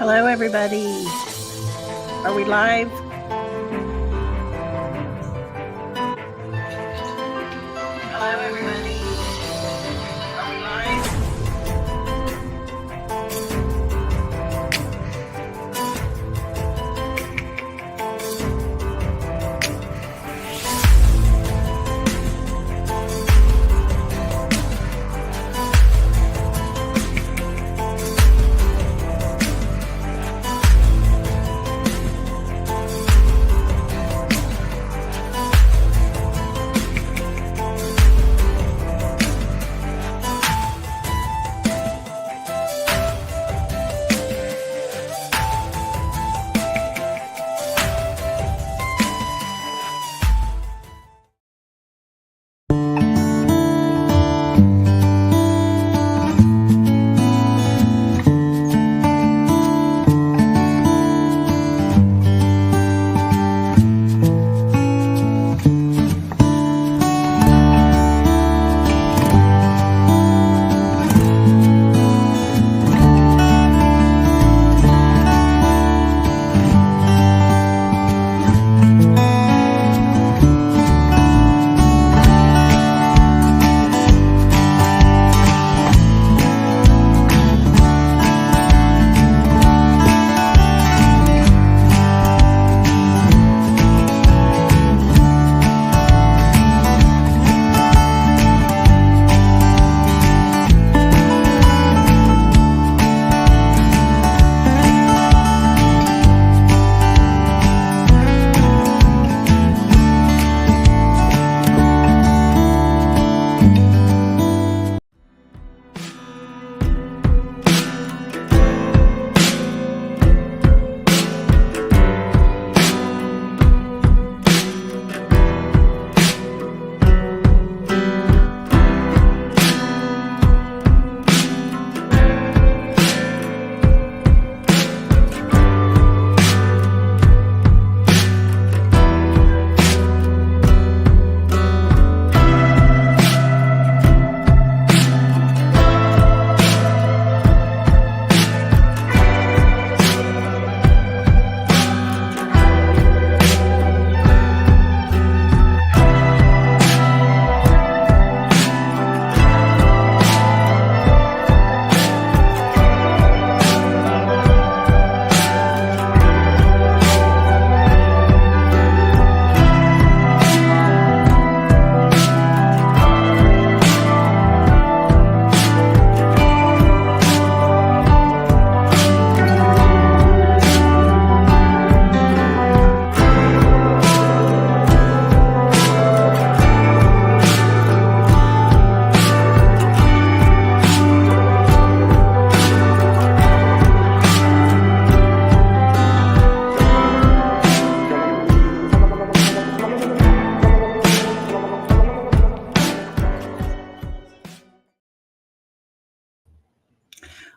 Hello, everybody. Are we live? Hello, everybody. Are we live?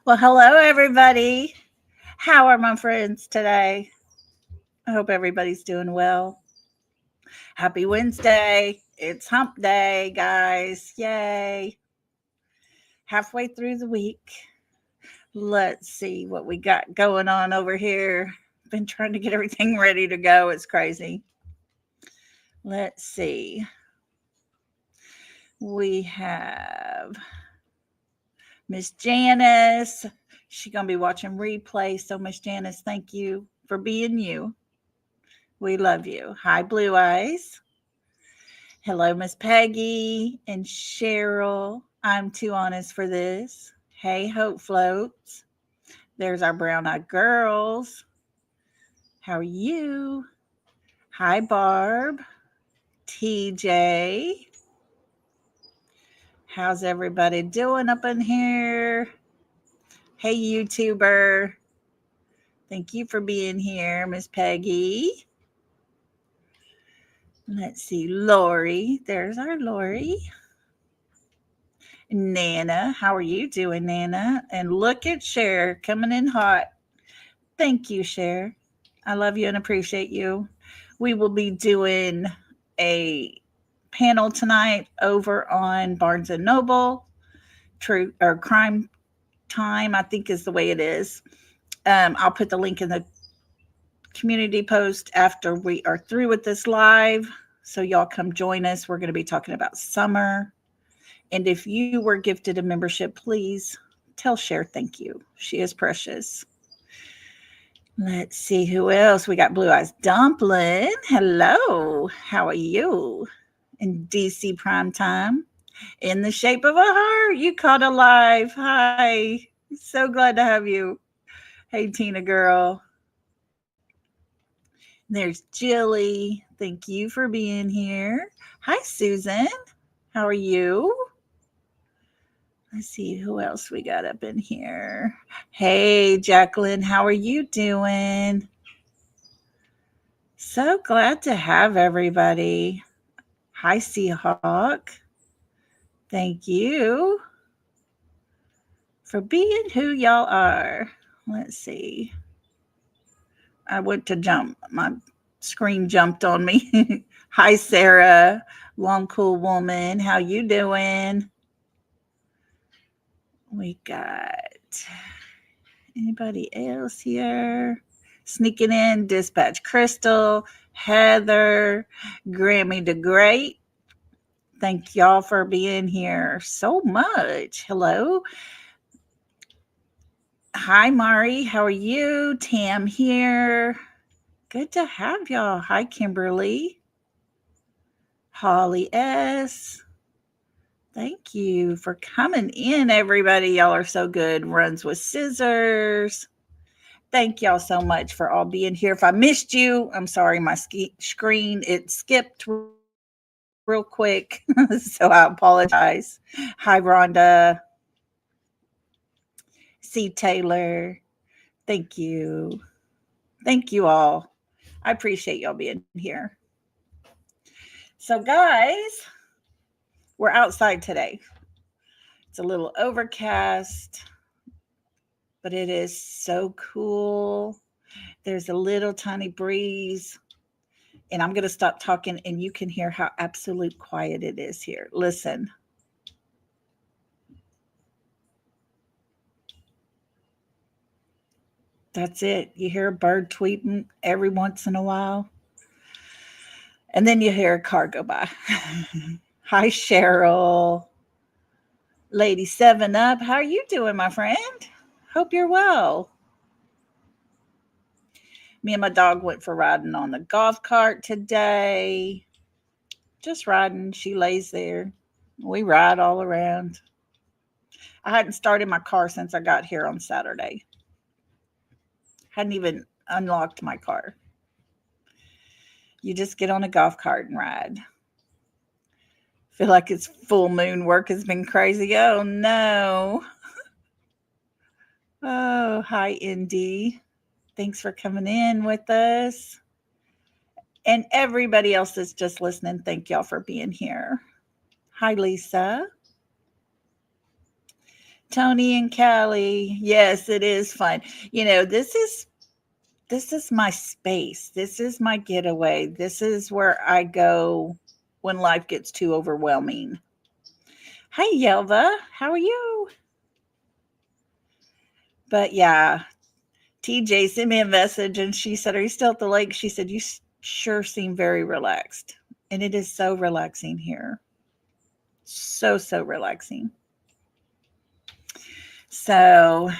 Well, hello, everybody. How are my friends today? I hope everybody's doing well. Happy Wednesday. It's hump day, guys. Yay. Halfway through the week. Let's see what we got going on over here. Been trying to get everything ready to go. It's crazy. Let's see. We have Miss Janice. She's going to be watching replay. So, Miss Janice, thank you for being you. We love you. Hi, Blue Eyes. Hello, Miss Peggy and Cheryl. I'm too honest for this. Hey, Hope Floats. There's our brown eyed girls. How are you? Hi, Barb. TJ. How's everybody doing up in here? Hey, YouTuber. Thank you for being here, Miss Peggy. Let's see, Lori. There's our Lori. Nana, how are you doing, Nana? And look at Cher coming in hot. Thank you, Cher. I love you and appreciate you. We will be doing a panel tonight over on Barnes and Noble. True or Crime Time, I think is the way it is. I'll put the link in the community post after we are through with this live. So y'all come join us. We're going to be talking about summer. And if you were gifted a membership, please tell Cher thank you. She is precious. Let's see who else. We got Blue Eyes Dumpling. Hello. How are you? In DC prime time. In the shape of a heart. You caught alive. Hi. So glad to have you. Hey, Tina girl. There's Jilly. Thank you for being here. Hi, Susan. How are you? Let's see who else we got up in here. Hey, Jacqueline. How are you doing? So glad to have everybody. Hi, Seahawk. Thank you for being who y'all are. Let's see. I went to jump. My screen jumped on me. Hi, Sarah. Long cool woman. How you doing? We got anybody else here? Sneaking in. Dispatch Crystal. Heather. Grammy the Great. Thank y'all for being here so much. Hello. Hi, Mari. How are you? Tam here. Good to have y'all. Hi, Kimberly. Holly S. Thank you for coming in, everybody. Y'all are so good. Runs with Scissors. Thank y'all so much for all being here. If I missed you, I'm sorry. My screen, it skipped real quick. So I apologize. Hi, Rhonda. C. Taylor. Thank you. Thank you all. I appreciate y'all being here. So, guys, we're outside today. It's a little overcast, but it is so cool. There's a little tiny breeze. And I'm going to stop talking and you can hear how absolute quiet it is here. Listen. That's it. You hear a bird tweeting every once in a while. And then you hear a car go by. Hi, Cheryl. Lady 7 Up. How are you doing, my friend? Hope you're well. Me and my dog went for riding on the golf cart today. Just riding. She lays there. We ride all around. I hadn't started my car since I got here on Saturday. Hadn't even unlocked my car. You just get on a golf cart and ride. Feel like it's full moon work has been crazy. Oh, no. Oh, hi, Indy. Thanks for coming in with us. And everybody else that's just listening, thank y'all for being here. Hi, Lisa. Tony and Callie. Yes, it is fun. You know, this is my space. This is my getaway. This is where I go when life gets too overwhelming. Hi, Yelva. How are you? But yeah, TJ sent me a message and she said, "Are you still at the lake?" She said, "You sure seem very relaxed." And it is so relaxing here. So relaxing. So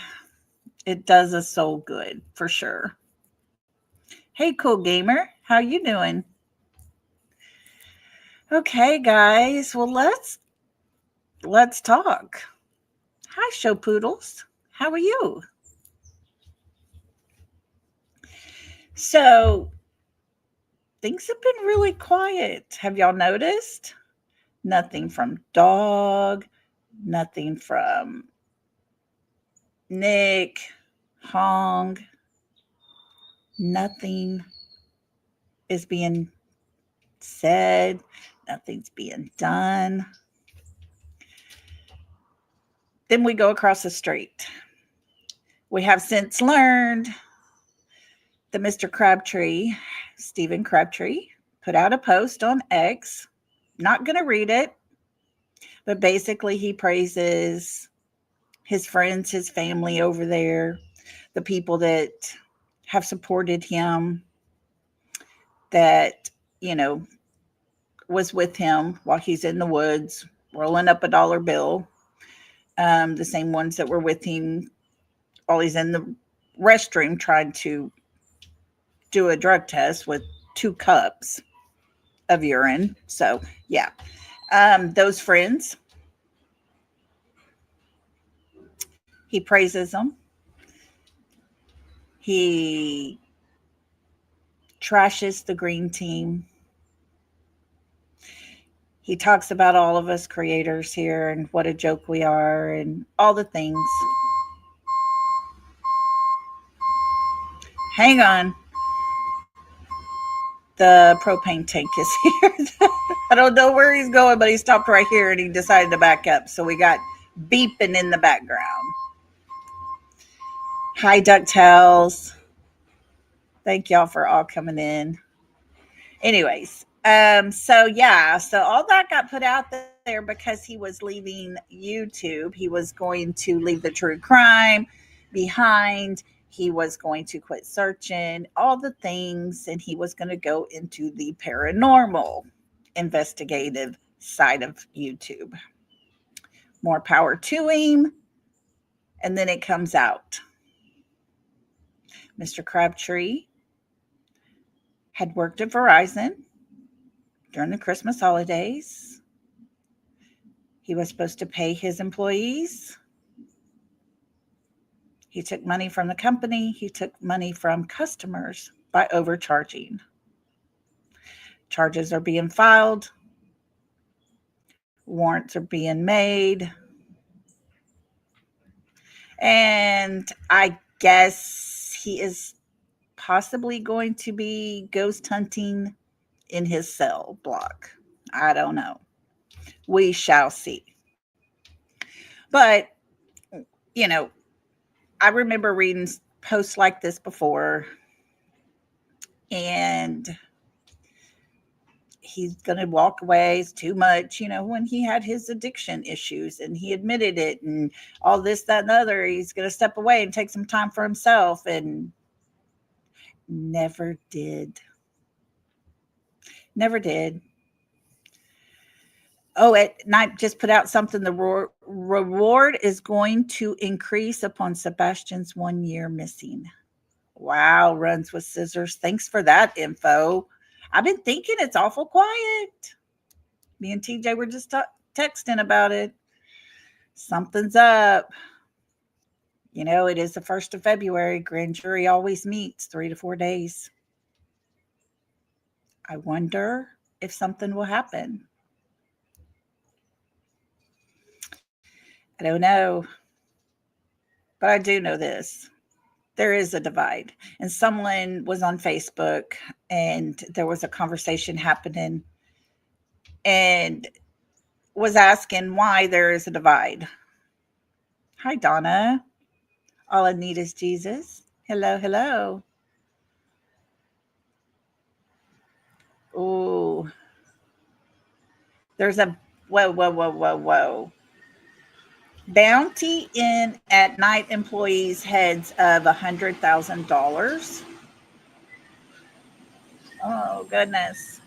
it does a soul good for sure. Hey, cool gamer. How you doing? Okay, guys. Well, let's talk. Hi, show poodles. How are you? So things have been really quiet. Have y'all noticed? Nothing from Dog, nothing from Nick, Hong. Nothing is being said. Nothing's being done. Then we go across the street. We have since learned that Mr. Crabtree, Stephen Crabtree, put out a post on X. Not going to read it, but basically he praises his friends, his family over there. the people that have supported him, that, you know, was with him while he's in the woods rolling up a dollar bill. The same ones that were with him while he's in the restroom trying to do a drug test with 2 cups of urine. So, yeah, those friends, he praises them. He trashes the green team. He talks about all of us creators here and what a joke we are and all the things. Hang on. The propane tank is here. I don't know where he's going, but he stopped right here and he decided to back up. So we got beeping in the background. Hi, DuckTales. Thank y'all for all coming in. Anyways, so yeah, so all that got put out there because he was leaving YouTube. He was going to leave the true crime behind. He was going to quit searching, all the things, and he was going to go into the paranormal investigative side of YouTube. More power to him. And then it comes out. Mr. Crabtree had worked at Verizon during the Christmas holidays. He was supposed to pay his employees. He took money from the company. He took money from customers by overcharging. Charges are being filed. Warrants are being made. And I guess he is possibly going to be ghost hunting in his cell block. I don't know. We shall see. But, you know, I remember reading posts like this before, and he's going to walk away. It's too much, you know, when he had his addiction issues and he admitted it and all this, that, and the other. He's going to step away and take some time for himself, and never did. Never did. Oh, at night just put out something. The reward is going to increase upon Sebastian's 1 year missing. Wow, runs with scissors. Thanks for that info. I've been thinking it's awful quiet. Me and TJ were just texting about it. Something's up. You know, it is the 1st of February. Grand jury always meets 3 to 4 days. I wonder if something will happen. I don't know. But I do know this. There is a divide. And someone was on Facebook and there was a conversation happening and was asking why there is a divide. Hi, Donna. All I need is Jesus. Hello, hello. Oh, there's a whoa. Bounty in at night employees' heads of $100,000. Oh, goodness.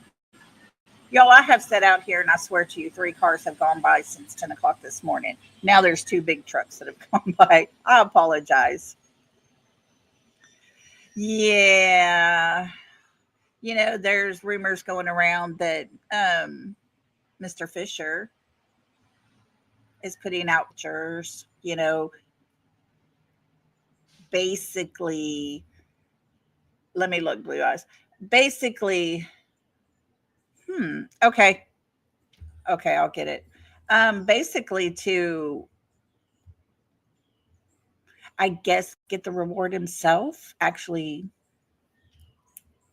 Y'all, I have sat out here and I swear to you, 3 cars have gone by since 10 o'clock this morning. Now there's 2 big trucks that have gone by. I apologize. Yeah. You know, there's rumors going around that Mr. Fisher is putting out pictures, you know, basically, let me look, Blue Eyes. Basically, okay. Okay, I'll get it. Basically to, I guess, get the reward himself, actually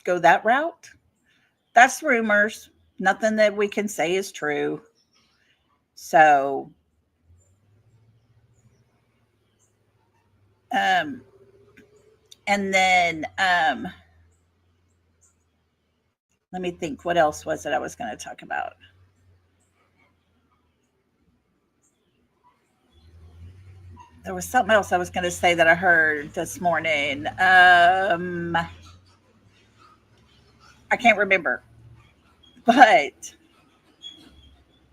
go that route. That's rumors. Nothing that we can say is true. So, um, and then let me think. What else was it I was going to talk about? There was something else I was going to say that I heard this morning. I can't remember, but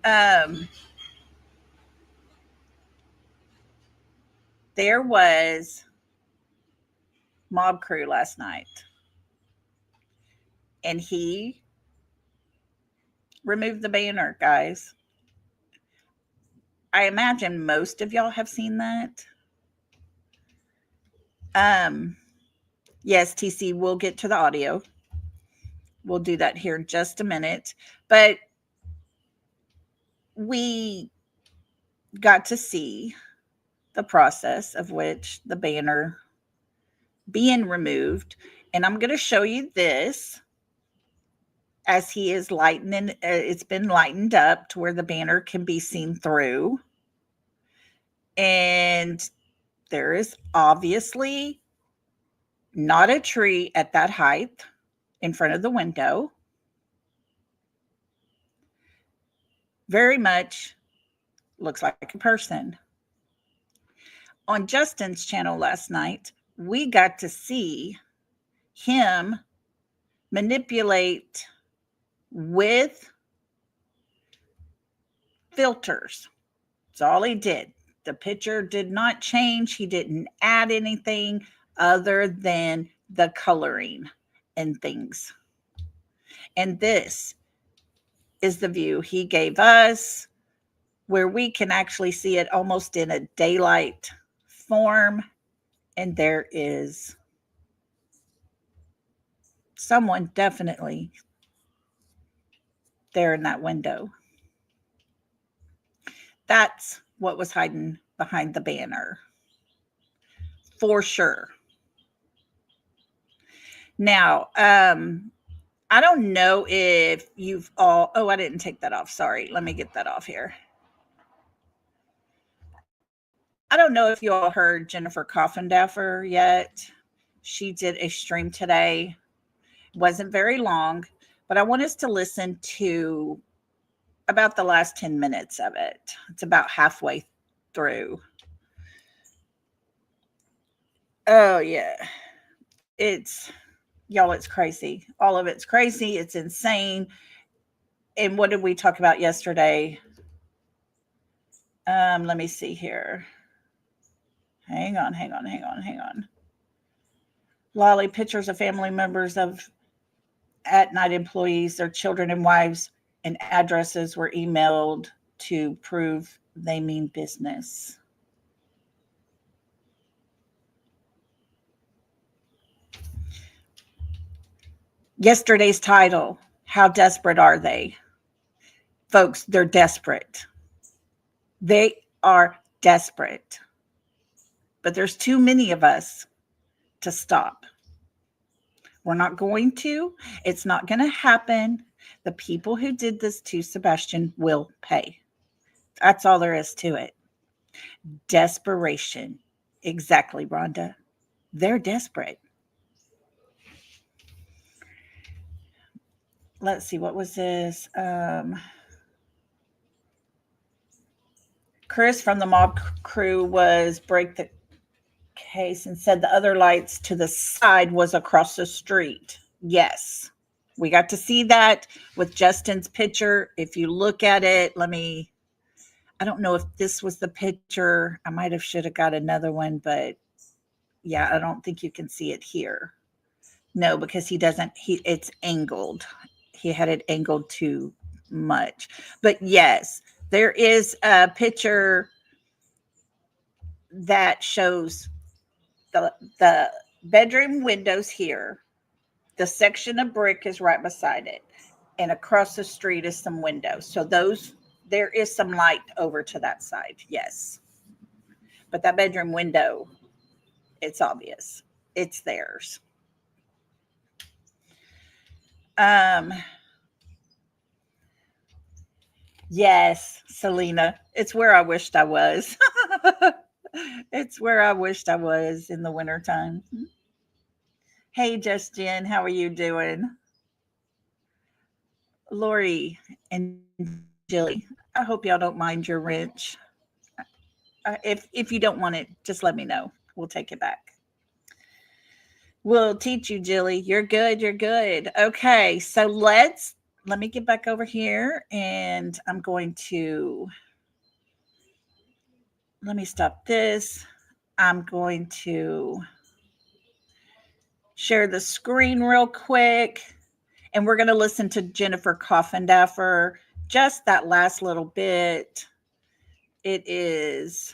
um, there was Mob Crew last night, and he removed the banner, guys. I imagine most of y'all have seen that. Um, yes, TC, we'll get to the audio. We'll do that here in just a minute. But we got to see the process of which the banner being removed. And I'm going to show you this as he is lightening. It's been lightened up to where the banner can be seen through. And there is obviously not a tree at that height in front of the window. Very much looks like a person. On Justin's channel last night, we got to see him manipulate with filters. That's all he did. The picture did not change. He didn't add anything other than the coloring and things. And this is the view he gave us, where we can actually see it almost in a daylight form. And there is someone definitely there in that window. That's what was hiding behind the banner, for sure. Now, I don't know if you've all, oh, I didn't take that off. Sorry. Let me get that off here. I don't know if you all heard Jennifer Coffindaffer yet. She did a stream today. Wasn't very long, but I want us to listen to about the last 10 minutes of it. It's about halfway through. Oh, yeah. Y'all, it's crazy. All of it's crazy. It's insane. And what did we talk about yesterday? Let me see here. Hang on. Lolly, pictures of family members of at-night employees, their children and wives, and addresses were emailed to prove they mean business. Yesterday's title, how desperate are they? Folks, they're desperate. They are desperate. But there's too many of us to stop. We're not going to. It's not going to happen. The people who did this to Sebastian will pay. That's all there is to it. Desperation. Exactly, Rhonda. They're desperate. Let's see, what was this? Chris from the Mob Crew was break the case and said the other lights to the side was across the street. Yes. We got to see that with Justin's picture. If you look at it, I don't know if this was the picture. I might have should have got another one, but yeah, I don't think you can see it here. No, because it's angled. He had it angled too much. But yes, there is a picture that shows the bedroom windows here. The section of brick is right beside it. And across the street is some windows. So there is some light over to that side. Yes. But that bedroom window, it's obvious. It's theirs. Yes, Selena. It's where I wished I was. It's where I wished I was in the wintertime. Hey, Just Jen, how are you doing? Lori and Jilly, I hope y'all don't mind your wrench. If you don't want it, just let me know. We'll take it back. We'll teach you, Jilly. You're good. You're good. Okay, so let me get back over here, and I'm going to let me stop this. I'm going to share the screen real quick, and we're going to listen to Jennifer Coffindaffer just that last little bit. It is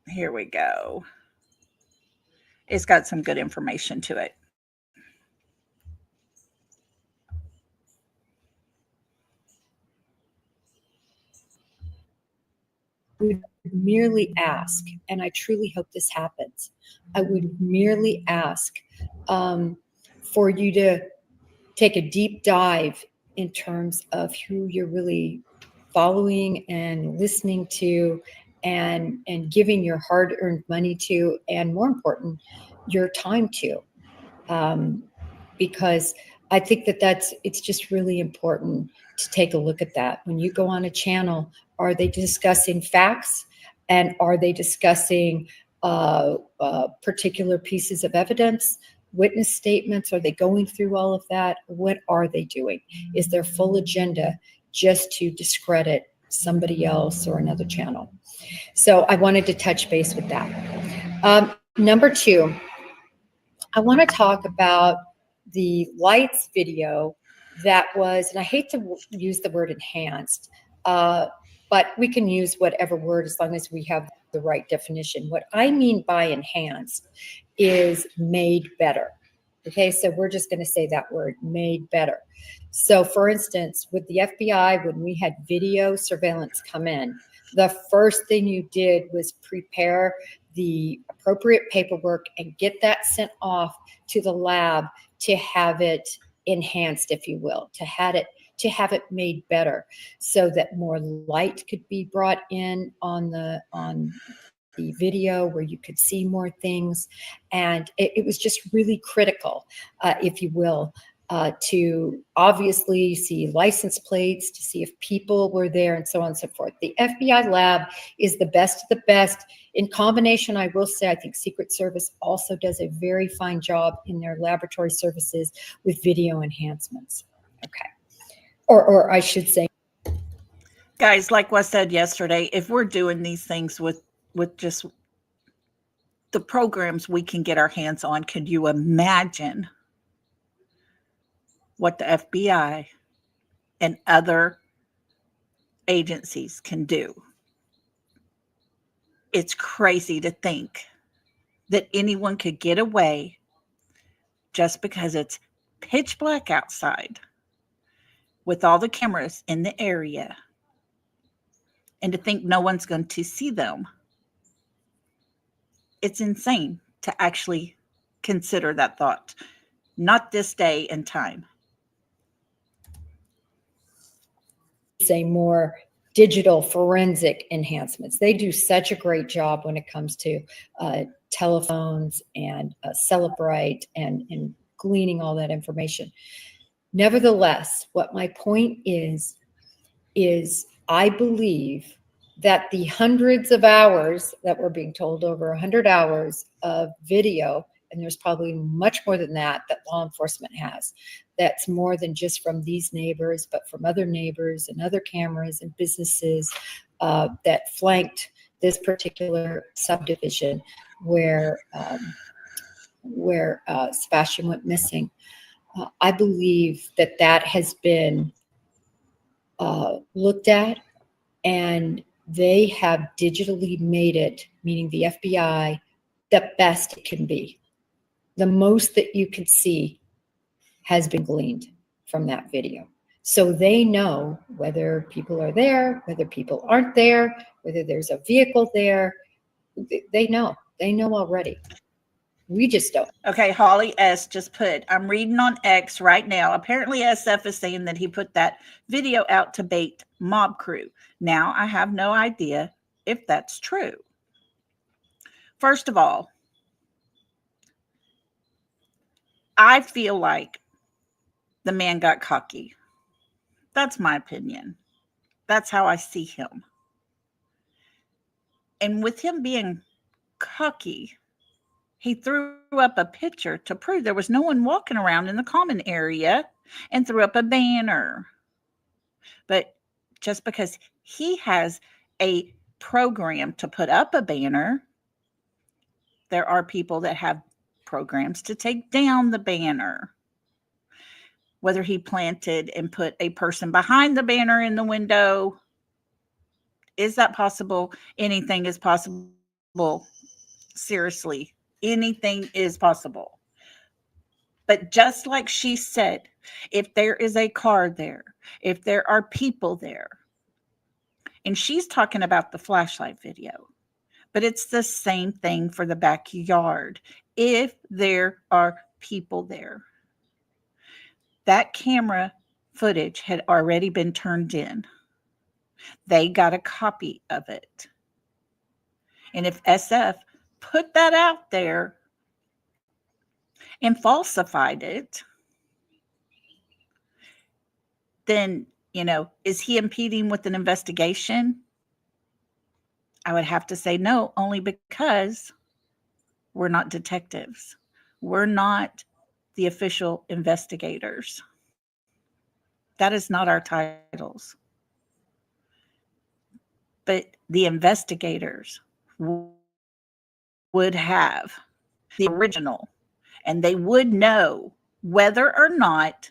here we go. It's got some good information to it. Would merely ask, and I truly hope this happens, I would merely ask for you to take a deep dive in terms of who you're really following and listening to and giving your hard-earned money to, and more important, your time to. Because I think it's just really important to take a look at that. When you go on a channel, are they discussing facts, and are they discussing particular pieces of evidence, witness statements? Are they going through all of that? What are they doing? Is their full agenda just to discredit somebody else or another channel? So I wanted to touch base with that. Number two, I want to talk about the lights video that was, and I hate to use the word enhanced, but we can use whatever word as long as we have the right definition. What I mean by enhanced is made better. Okay, so we're just going to say that word, made better. So for instance, with the FBI, when we had video surveillance come in, the first thing you did was prepare the appropriate paperwork and get that sent off to the lab to have it enhanced, if you will, to have it made better so that more light could be brought in on the video where you could see more things. And it was just really critical, if you will, to obviously see license plates, to see if people were there, and so on and so forth. The FBI lab is the best of the best. In combination, I will say, I think Secret Service also does a very fine job in their laboratory services with video enhancements. Okay. Or I should say, guys, like was said yesterday, if we're doing these things with just the programs we can get our hands on, could you imagine what the FBI and other agencies can do? It's crazy to think that anyone could get away just because it's pitch black outside with all the cameras in the area, and to think no one's going to see them. It's insane to actually consider that thought. Not this day and time. Say more digital forensic enhancements. They do such a great job when it comes to telephones and Celebrite and gleaning all that information. Nevertheless, what my point is I believe that the hundreds of hours that we're being told, over 100 hours of video, and there's probably much more than that law enforcement has, that's more than just from these neighbors, but from other neighbors and other cameras and businesses that flanked this particular subdivision where Sebastian went missing. I believe that has been looked at, and they have digitally made it, meaning the FBI, the best it can be. The most that you can see has been gleaned from that video. So they know whether people are there, whether people aren't there, whether there's a vehicle there. They know already. We just don't. Okay, Holly S. just put, I'm reading on X right now. Apparently SF is saying that he put that video out to bait mob crew. Now, I have no idea if that's true. First of all, I feel like the man got cocky. That's my opinion. That's how I see him. And with him being cocky, he threw up a picture to prove there was no one walking around in the common area and threw up a banner. But just because he has a program to put up a banner, there are people that have programs to take down the banner. Whether he planted and put a person behind the banner in the window, is that possible? Anything is possible. Seriously, anything is possible. But just like she said, if there is a car there, if there are people there, and she's talking about the flashlight video, but it's the same thing for the backyard. If there are people there, that camera footage had already been turned in. They got a copy of it. And if SF put that out there and falsified it, then, is he impeding with an investigation? I would have to say no, only because we're not detectives. We're not the official investigators. That is not our titles. But the investigators would have the original, and they would know whether or not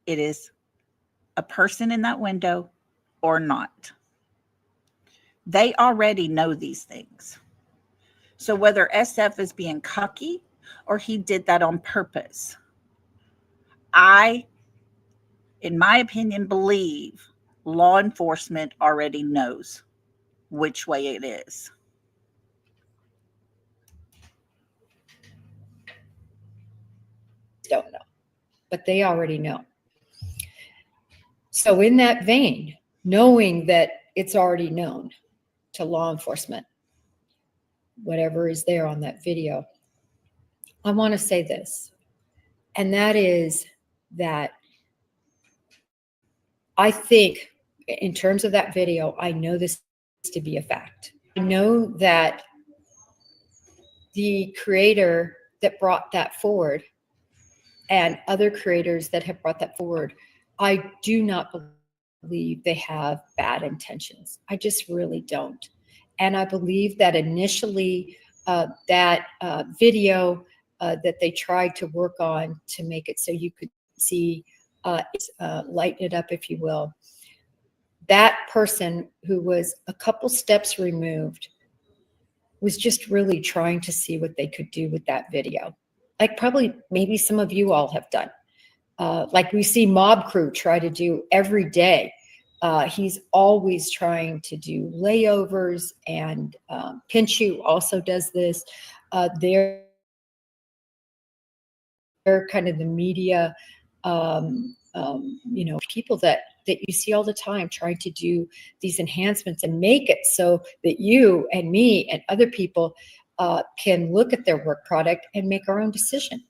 it is a person in that window or not. They already know these things. So whether SF is being cocky or he did that on purpose, I, in my opinion, believe law enforcement already knows which way it is. Don't know, but they already know. So in that vein, knowing that it's already known to law enforcement, whatever is there on that video, I want to say this, and that is that I think in terms of that video, I know this to be a fact. I know that the creator that brought that forward and other creators that have brought that forward, I do not believe they have bad intentions. I just really don't. And I believe that initially that video that they tried to work on to make it so you could see, lighten it up, if you will, that person who was a couple steps removed was just really trying to see what they could do with that video. Like probably maybe some of you all have done. Like we see Mob Crew try to do every day. He's always trying to do layovers, and Pinshu also does this. They're kind of the media, people that you see all the time trying to do these enhancements and make it so that you and me and other people can look at their work product and make our own decision.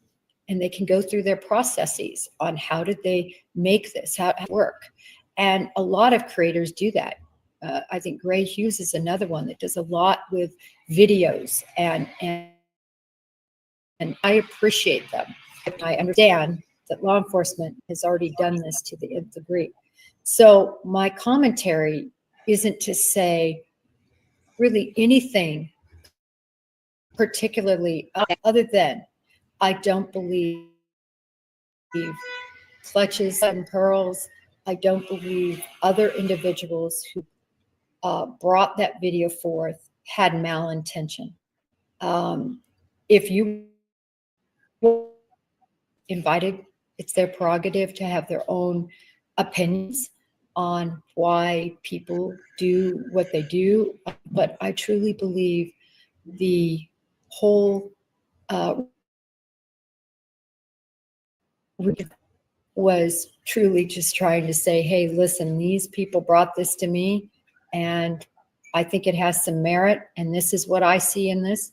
And they can go through their processes on how did they make this, how it work. And a lot of creators do that. I think Gray Hughes is another one that does a lot with videos, and I appreciate them. I understand that law enforcement has already done this to the nth degree. So my commentary isn't to say really anything particularly other than I don't believe Clutches and Pearls. I don't believe other individuals who brought that video forth had malintention. If you invited, it's their prerogative to have their own opinions on why people do what they do. But I truly believe the whole was truly just trying to say, hey, listen, these people brought this to me and I think it has some merit, and this is what I see in this.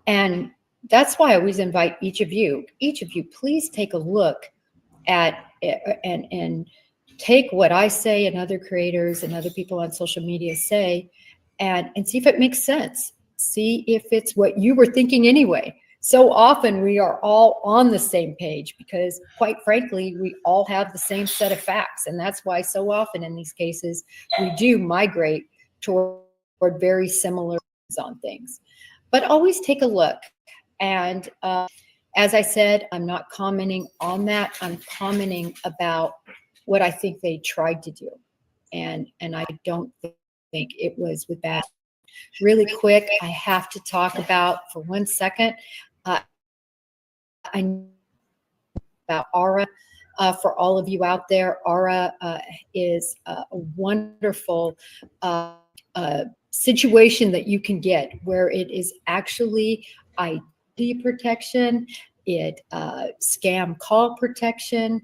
And that's why I always invite each of you, please take a look at and take what I say and other creators and other people on social media say and see if it makes sense. See if it's what you were thinking anyway. So often we are all on the same page because, quite frankly, we all have the same set of facts. And that's why so often in these cases, we do migrate toward very similar on things. But always take a look. And as I said, I'm not commenting on that. I'm commenting about what I think they tried to do. And I don't think it was with that. Really quick, I have to talk about for 1 second. I know about Aura. For all of you out there, Aura is a wonderful situation that you can get where it is actually ID protection, it scam call protection,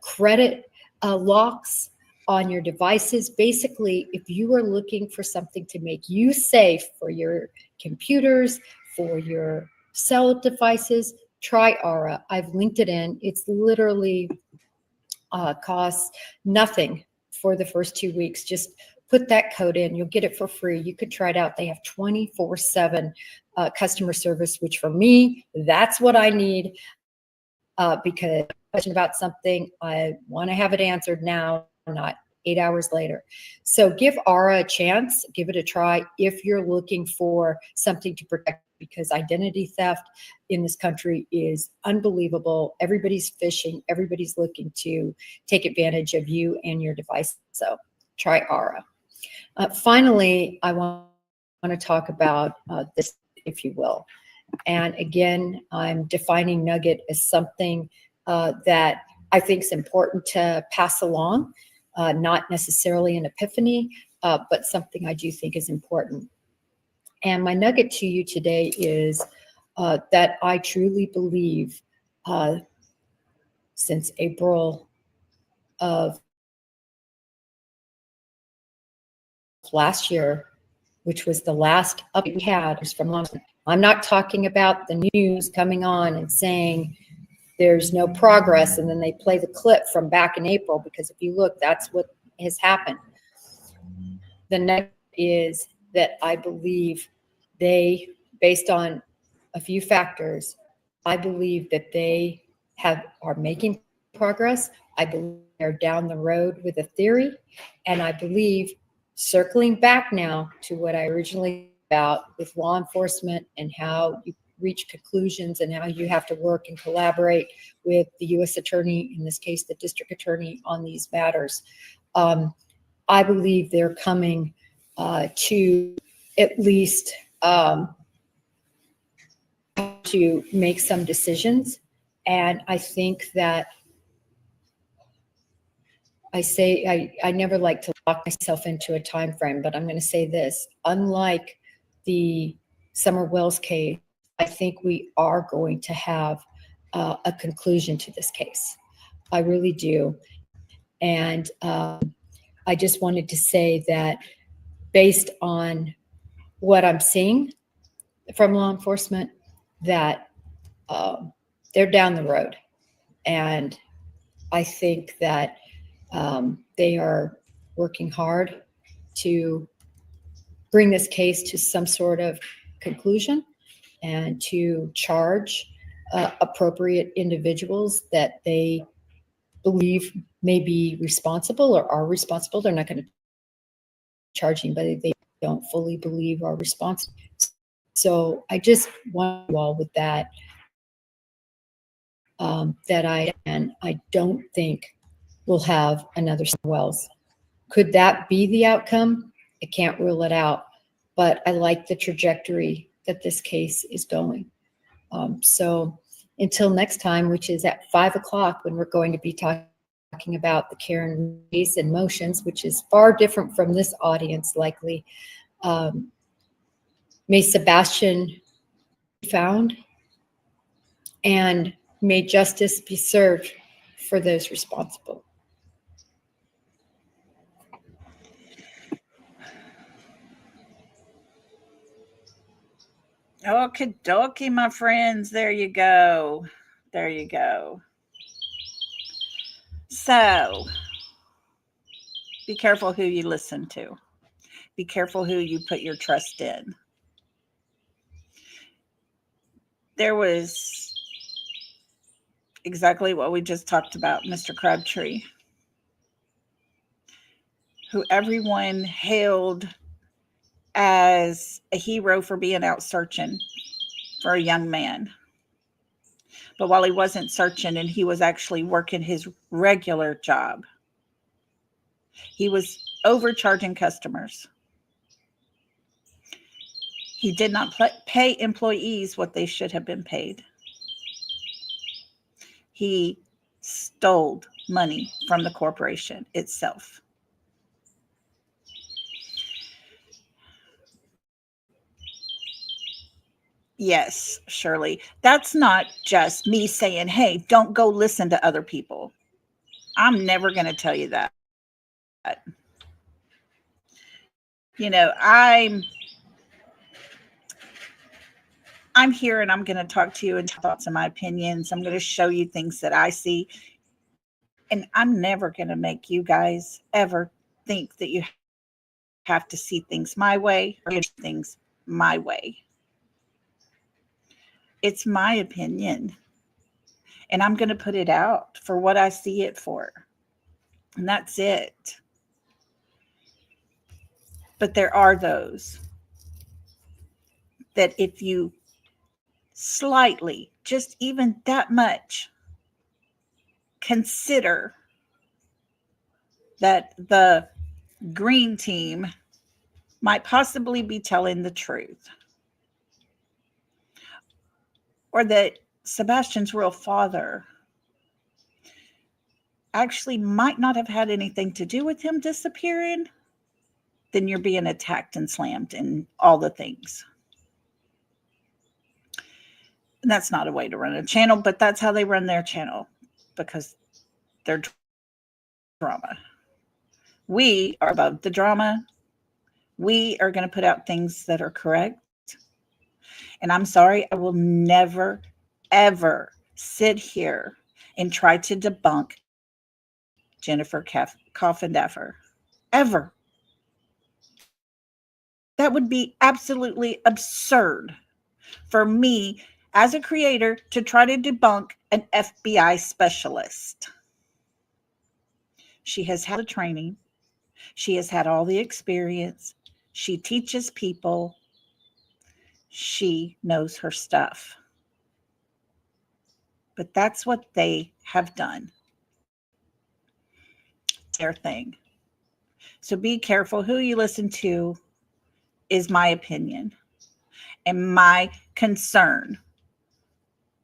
credit locks on your devices. Basically, if you are looking for something to make you safe for your computers, for your cell devices, try Aura. I've linked it in. It's literally costs nothing for the first 2 weeks. Just put that code in. You'll get it for free. You could try it out. They have 24/7 customer service, which for me, that's what I need because question about something, I want to have it answered now, not 8 hours later. So give Aura a chance. Give it a try if you're looking for something to protect, because identity theft in this country is unbelievable. Everybody's phishing. Everybody's looking to take advantage of you and your device. So try Aura. Finally, I want to talk about this, if you will. And again, I'm defining Nugget as something that I think is important to pass along, not necessarily an epiphany, but something I do think is important. And my nugget to you today is that I truly believe since April of last year, which was the last update we had, was from London. I'm not talking about the news coming on and saying there's no progress, and then they play the clip from back in April, because if you look, that's what has happened. The next is that I believe they, based on a few factors, I believe that they are making progress. I believe they're down the road with a theory, and I believe, circling back now to what I originally about with law enforcement and how you reach conclusions and how you have to work and collaborate with the U.S. attorney, in this case, the district attorney, on these matters. I believe they're coming to at least to make some decisions. And I think that I never like to lock myself into a time frame, but I'm going to say this: unlike the Summer Wells case, I think we are going to have a conclusion to this case. I really do. And I just wanted to say that based on what I'm seeing from law enforcement, that they're down the road. And I think that they are working hard to bring this case to some sort of conclusion and to charge appropriate individuals that they believe may be responsible or are responsible. They're not going to charge anybody they don't fully believe are responsible. So I just want you all with that, that I don't think we'll have another Wells. Could that be the outcome? I can't rule it out, but I like the trajectory that this case is going. So until next time, which is at 5 o'clock, when we're going to be talking about the Karen case and motions, which is far different from this audience, likely. May Sebastian be found, and may justice be served for those responsible. Okie dokie, my friends. There you go. There you go. So be careful who you listen to. Be careful who you put your trust in. There was exactly what we just talked about, Mr. Crabtree, who everyone hailed as a hero for being out searching for a young man. But while he wasn't searching and he was actually working his regular job, he was overcharging customers. He did not pay employees what they should have been paid. He stole money from the corporation itself. Yes, Shirley. That's not just me saying, hey, don't go listen to other people. I'm never going to tell you that. You know, I'm here and I'm going to talk to you and thoughts and my opinions. I'm going to show you things that I see. And I'm never going to make you guys ever think that you have to see things my way or things my way. It's my opinion. And I'm going to put it out for what I see it for. And that's it. But there are those that if you slightly, just even that much, consider that the green team might possibly be telling the truth, or that Sebastian's real father actually might not have had anything to do with him disappearing, then you're being attacked and slammed and all the things. And that's not a way to run a channel, but that's how they run their channel because they're drama. We are above the drama. We are going to put out things that are correct. And I'm sorry, I will never, ever sit here and try to debunk Jennifer Coffindaffer. Ever. That would be absolutely absurd for me as a creator to try to debunk an FBI specialist. She has had the training. She has had all the experience. She teaches people. She knows her stuff. But that's what they have done. Their thing. So be careful who you listen to is my opinion and my concern.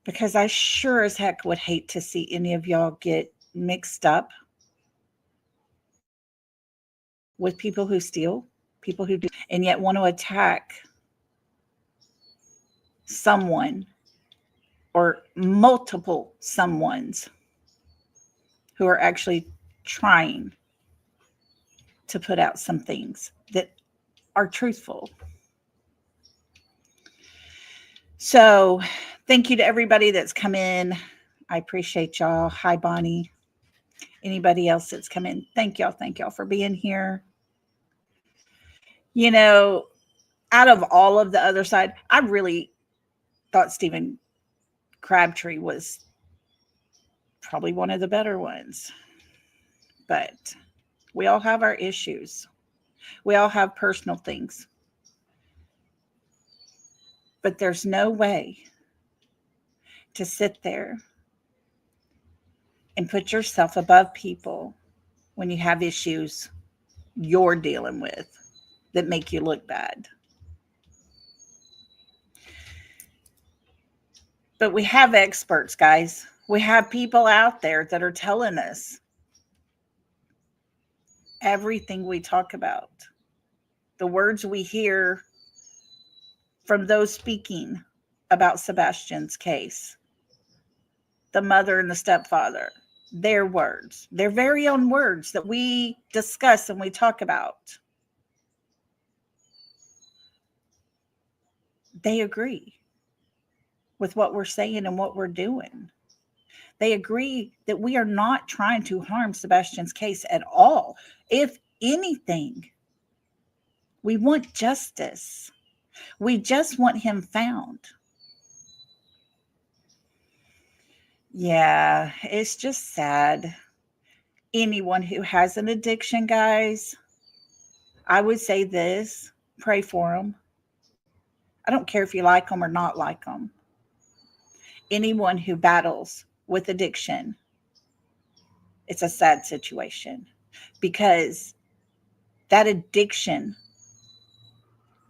Because I sure as heck would hate to see any of y'all get mixed up with people who steal, people who do, and yet want to attack someone or multiple someones who are actually trying to put out some things that are truthful. So thank you to everybody that's come in. I appreciate y'all. Hi, Bonnie. Anybody else that's come in, thank y'all. Thank y'all for being here. You know, out of all of the other side, I really thought Stephen Crabtree was probably one of the better ones. But we all have our issues. We all have personal things. But there's no way to sit there and put yourself above people when you have issues you're dealing with that make you look bad. But we have experts, guys. We have people out there that are telling us everything we talk about. The words we hear from those speaking about Sebastian's case, the mother and the stepfather, their words, their very own words that we discuss and we talk about. they agree with what we're saying and what we're doing. They agree that we are not trying to harm Sebastian's case at all. If anything, we want justice. We just want him found. Yeah, it's just sad. Anyone who has an addiction, guys, I would say this: pray for them. I don't care if you like them or not like them. Anyone who battles with addiction, it's a sad situation, because that addiction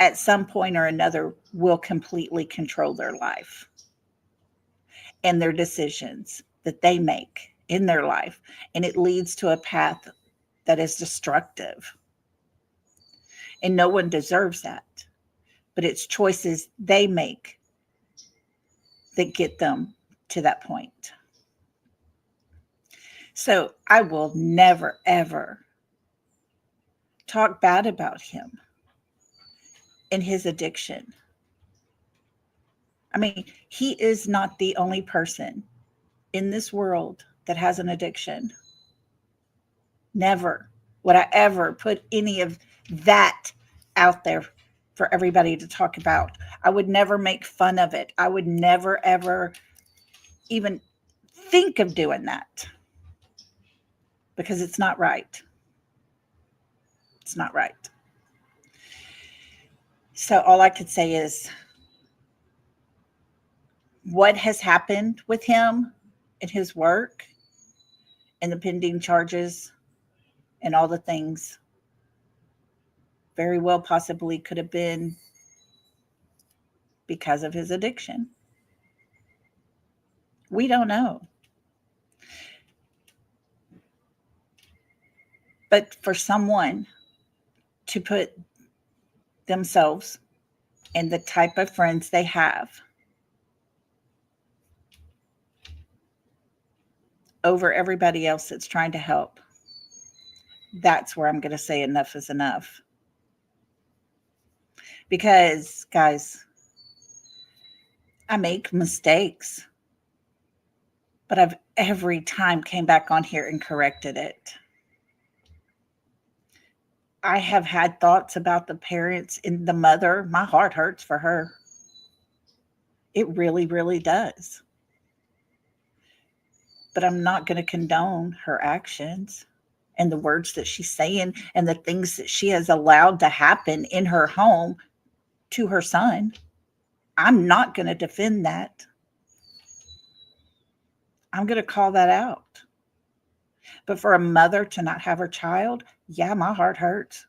at some point or another will completely control their life and their decisions that they make in their life. And it leads to a path that is destructive. And no one deserves that. But it's choices they make that get them to that point. So I will never, ever talk bad about him and his addiction. I mean, he is not the only person in this world that has an addiction. Never would I ever put any of that out there for everybody to talk about. I would never make fun of it. I would never, ever even think of doing that, because it's not right. It's not right. So all I could say is what has happened with him and his work and the pending charges and all the things very well possibly could have been because of his addiction. We don't know. But for someone to put themselves and the type of friends they have over everybody else that's trying to help, that's where I'm going to say enough is enough. Because, guys, I make mistakes, but I've every time came back on here and corrected it. I have had thoughts about the parents and the mother. My heart hurts for her. It really, really does. But I'm not going to condone her actions and the words that she's saying and the things that she has allowed to happen in her home to her son. I'm not going to defend that. I'm going to call that out. But for a mother to not have her child, yeah, my heart hurts,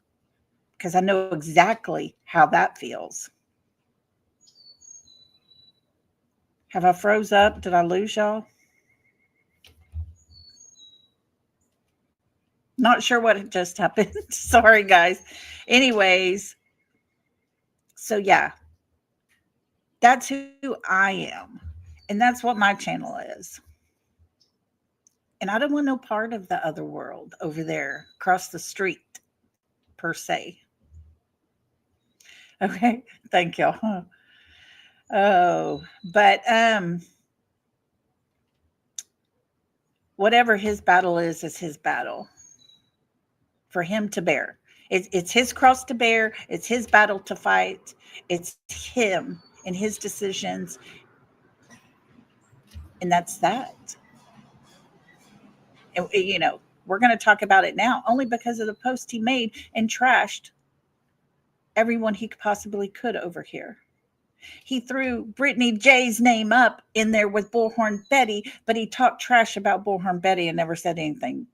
because I know exactly how that feels. Have I froze up? Did I lose y'all? Not sure what just happened. Sorry, guys. Anyways, so yeah, that's who I am. And that's what my channel is. And I don't want no part of the other world over there across the street, per se. Okay, thank y'all. Oh, but whatever his battle is his battle for him to bear. It's his cross to bear. It's his battle to fight. It's him and his decisions. And that's that. And, you know, we're going to talk about it now only because of the post he made and trashed everyone he possibly could over here. He threw Brittany J's name up in there with Bullhorn Betty, but he talked trash about Bullhorn Betty and never said anything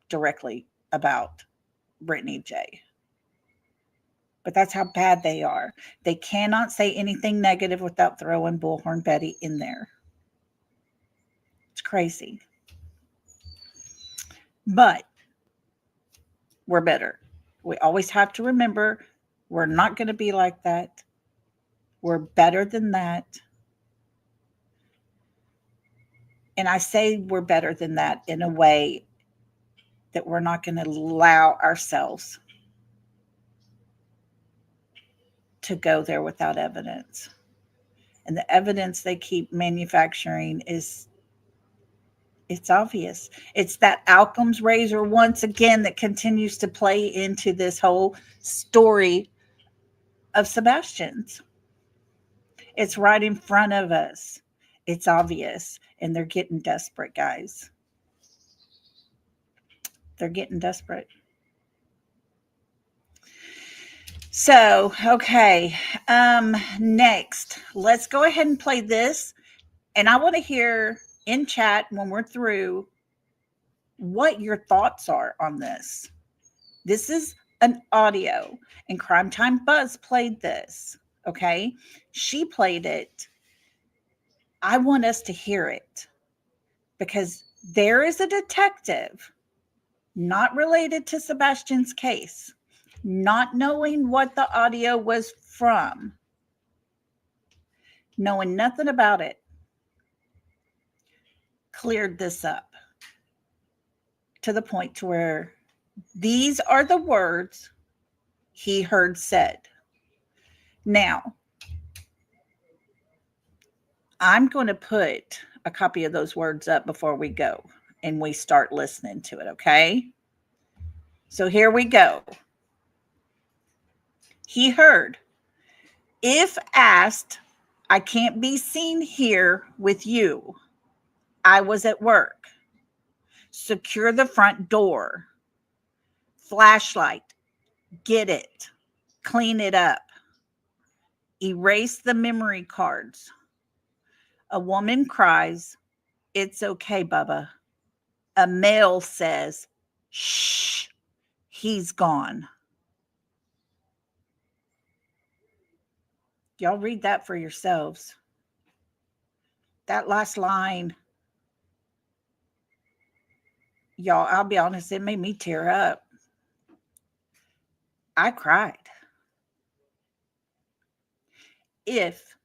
directly about Brittany J. But that's how bad they are. They cannot say anything negative without throwing Bullhorn Betty in there. It's crazy. But we're better. We always have to remember we're not going to be like that. We're better than that. And I say we're better than that in a way that we're not going to allow ourselves to go there without evidence. And the evidence they keep manufacturing it's obvious. It's that Occam's razor once again that continues to play into this whole story of Sebastian's. It's right in front of us. It's obvious. And they're getting desperate, guys. They're getting desperate. So, okay. Next, let's go ahead and play this. And I want to hear in chat when we're through what your thoughts are on this. This is an audio, and Crime Time Buzz played this. Okay. She played it. I want us to hear it because there is a detective not related to Sebastian's case, not knowing what the audio was from, knowing nothing about it, cleared this up to the point to where these are the words he heard said. Now, I'm going to put a copy of those words up before we go and we start listening to it, okay? So here we go. He heard, if asked, I can't be seen here with you. I was at work. Secure the front door. Flashlight. Get it. Clean it up. Erase the memory cards. A woman cries, it's okay, Bubba. A male says, shh, he's gone. Y'all read that for yourselves. That last line, y'all, I'll be honest, it made me tear up. I cried. If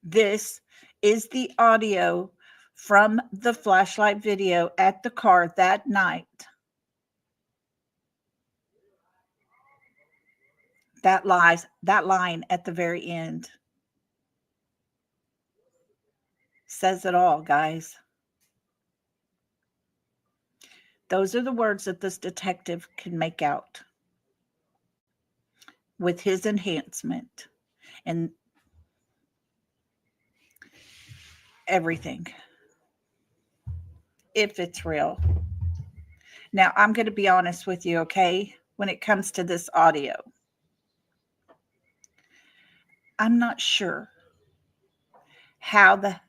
this is the audio from the flashlight video at the car that night, that line at the very end says it all, guys. Those are the words that this detective can make out with his enhancement and everything, if it's real. Now, I'm going to be honest with you, okay? When it comes to this audio, I'm not sure how the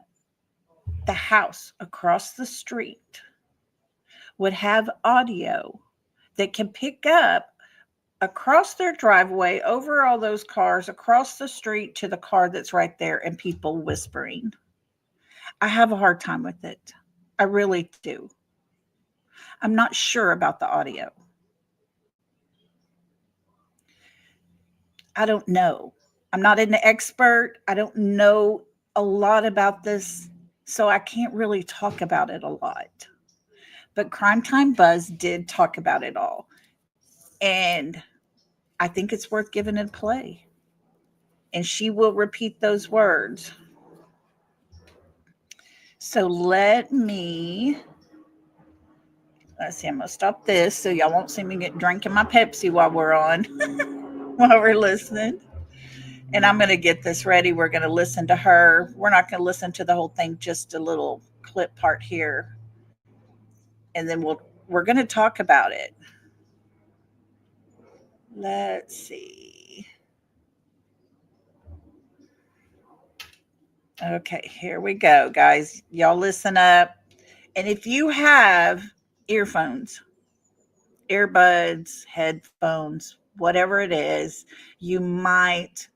house across the street would have audio that can pick up across their driveway, over all those cars, across the street to the car that's right there, and people whispering. I have a hard time with it. I really do. I'm not sure about the audio. I don't know. I'm not an expert. I don't know a lot about this, so I can't really talk about it a lot. But Crime Time Buzz did talk about it all. And I think it's worth giving it a play. And she will repeat those words. So let's see, I'm going to stop this so y'all won't see me drinking my Pepsi while we're on, while we're listening. And I'm going to get this ready. We're going to listen to her. We're not going to listen to the whole thing, just a little clip part here. And then we're going to talk about it. Let's see. Okay, here we go, guys. Y'all listen up. And if you have earphones, earbuds, headphones, whatever it is, you might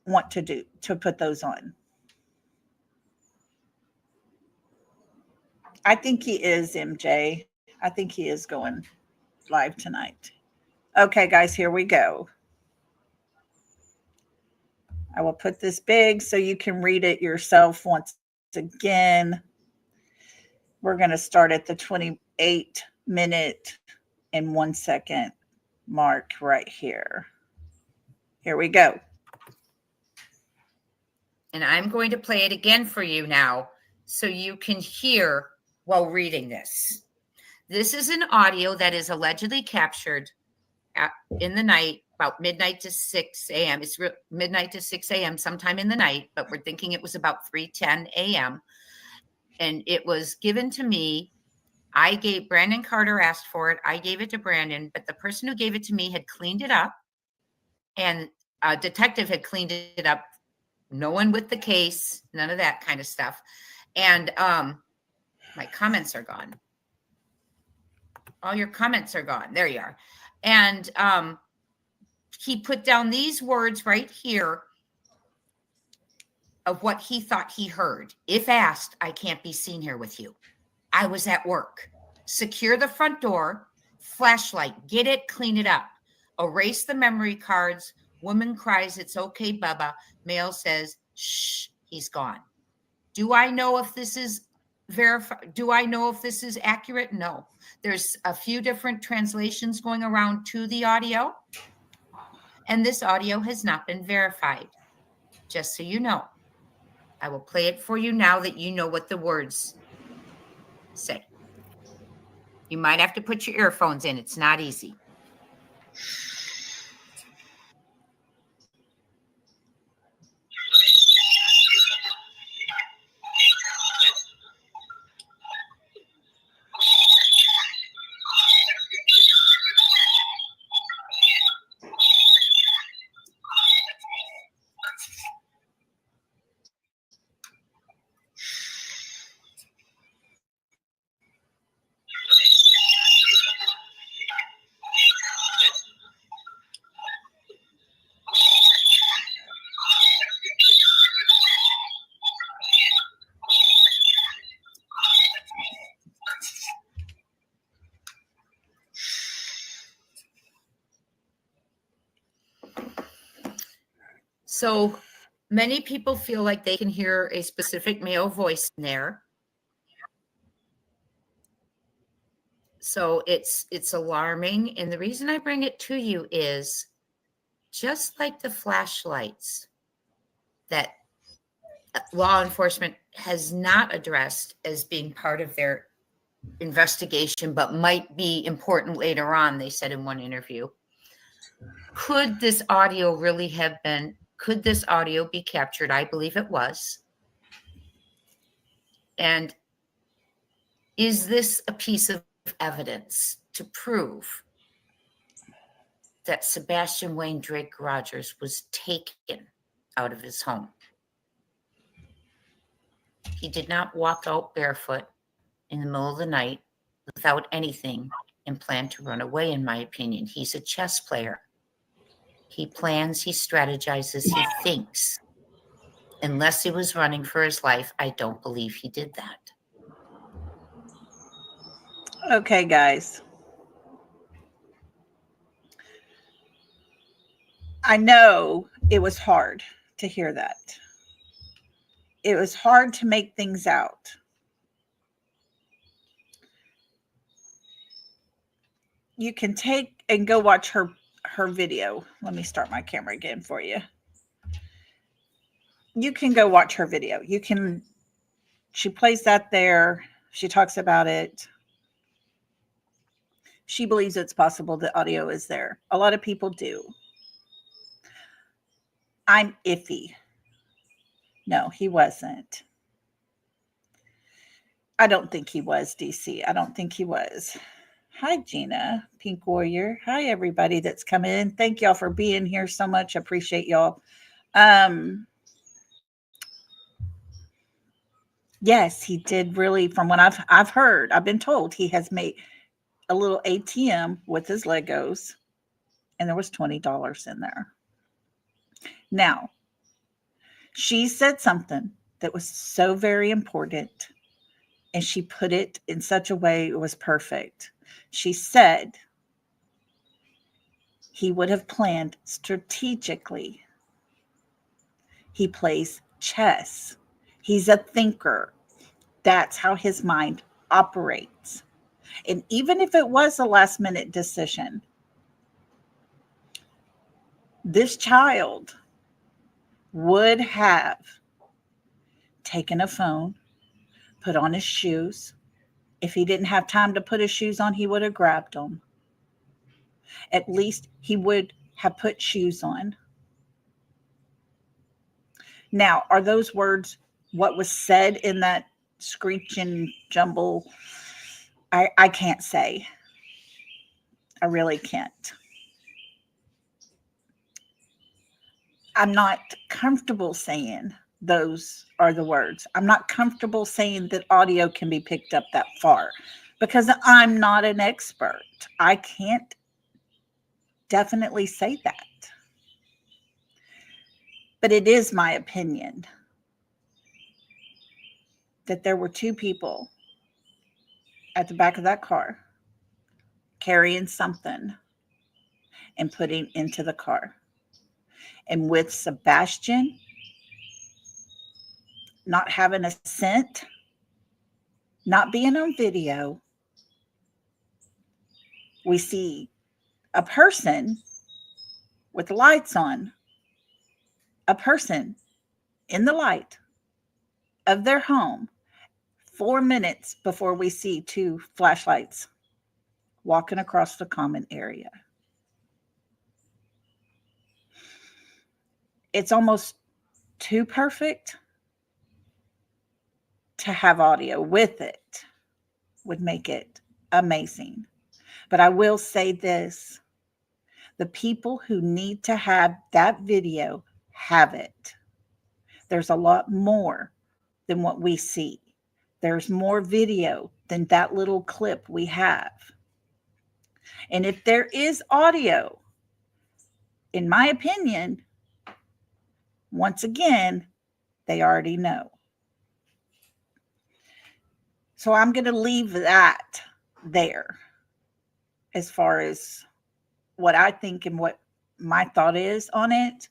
want to put those on. I think he is, MJ. I think he is going live tonight. Okay, guys, here we go. I will put this big so you can read it yourself once again. We're going to start at the 28-minute and 1 second mark right here. Here we go. And I'm going to play it again for you now so you can hear while reading this. This is an audio that is allegedly captured in the night, about midnight to 6 a.m. It's midnight to 6 a.m. sometime in the night, but we're thinking it was about 3:10 a.m. And it was given to me. Brandon Carter asked for it. I gave it to Brandon, but the person who gave it to me had cleaned it up, and a detective had cleaned it up. No one with the case, none of that kind of stuff. And my comments are gone. All your comments are gone. There you are. And he put down these words right here of what he thought he heard. If asked, I can't be seen here with you. I was at work. Secure the front door. Flashlight. Get it, clean it up. Erase the memory cards. Woman cries, it's okay, Bubba. Male says, shh, he's gone. Do I know if this is verified? Do I know if this is accurate? No. There's a few different translations going around to the audio, and this audio has not been verified, just so you know. I will play it for you now that you know what the words say. You might have to put your earphones in. It's not easy. So many people feel like they can hear a specific male voice in there. So it's alarming. And the reason I bring it to you is just like the flashlights that law enforcement has not addressed as being part of their investigation, but might be important later on, they said in one interview. Could this audio be captured? I believe it was. And is this a piece of evidence to prove that Sebastian Wayne Drake Rogers was taken out of his home? He did not walk out barefoot in the middle of the night without anything and plan to run away, in my opinion. He's a chess player. He plans, he strategizes, he thinks. Unless he was running for his life, I don't believe he did that. Okay, guys. I know it was hard to hear that. It was hard to make things out. You can take and go watch her video. Let me start my camera again for you. You can go watch her video. She plays that there. She talks about it. She believes it's possible the audio is there. A lot of people do. I'm iffy. No, he wasn't. I don't think he was, DC. I don't think he was. Hi, Gina, Pink Warrior. Hi, everybody that's coming in. Thank y'all for being here so much. I appreciate y'all. Yes, he did really, from what I've heard, I've been told he has made a little ATM with his Legos, and there was $20 in there. Now, she said something that was so very important, and she put it in such a way it was perfect. She said he would have planned strategically. He plays chess. He's a thinker. That's how his mind operates. And even if it was a last minute decision, this child would have taken a phone, put on his shoes. If he didn't have time to put his shoes on, he would have grabbed them. At least he would have put shoes on. Now, are those words what was said in that screeching jumble? I can't say. I really can't. I'm not comfortable saying those are the words. I'm not comfortable saying that audio can be picked up that far because I'm not an expert. I can't definitely say that. But it is my opinion that there were two people at the back of that car carrying something and putting into the car. And with Sebastian not having a scent, not being on video, we see a person with lights on, a person in the light of their home 4 minutes before we see two flashlights walking across the common area. It's almost too perfect to have audio with it would make it amazing. But I will say this, the people who need to have that video have it. There's a lot more than what we see. There's more video than that little clip we have. And if there is audio, in my opinion, once again, they already know. So I'm going to leave that there as far as what I think and what my thought is on it.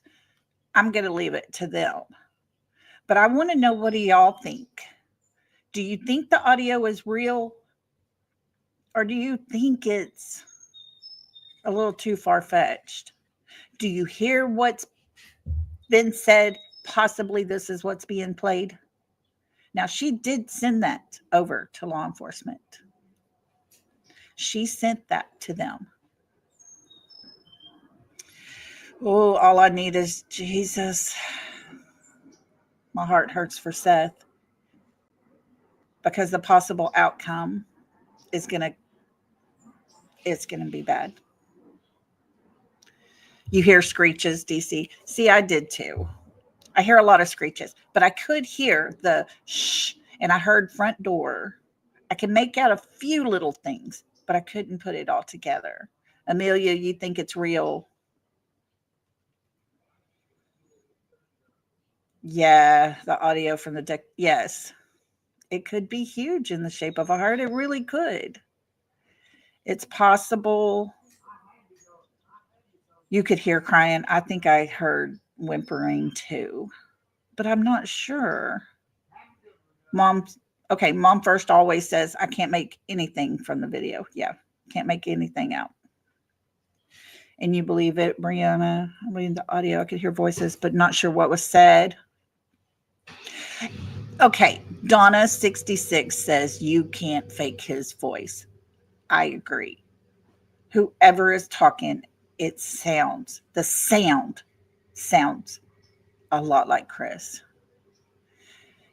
I'm going to leave it to them. But I want to know, what do y'all think? Do you think the audio is real? Or do you think it's a little too far-fetched? Do you hear what's been said? Possibly this is what's being played. Now, she did send that over to law enforcement. She sent that to them. Oh, all I need is Jesus. My heart hurts for Seth because the possible outcome is it's gonna be bad. You hear screeches, DC. See, I did too. I hear a lot of screeches, but I could hear the shh, and I heard front door. I can make out a few little things, but I couldn't put it all together. Amelia, you think it's real? Yeah, the audio from the deck. Yes, it could be huge in the shape of a heart. It really could. It's possible. You could hear crying. I think I heard whimpering too, but I'm not sure. Mom first always says, I can't make anything from the video. Yeah, can't make anything out. And you believe it, Brianna? I believe the audio. I could hear voices, but not sure what was said. Okay, Donna 66 says you can't fake his voice. I agree. Whoever is talking, the sound sounds a lot like Chris.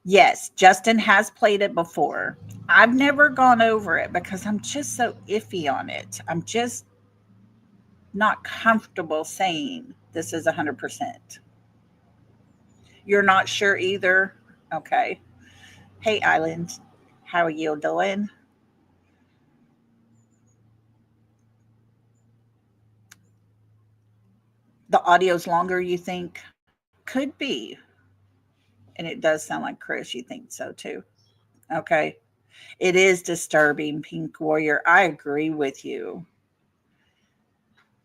Yes, Justin has played it before. I've never gone over it because I'm just so iffy on it. I'm just not comfortable saying this is 100%. You're not sure either? Okay. Hey, Island. How are you doing? The audio's longer, you think? Could be. And it does sound like Chris. You think so too? Okay. It is disturbing, Pink Warrior. I agree with you.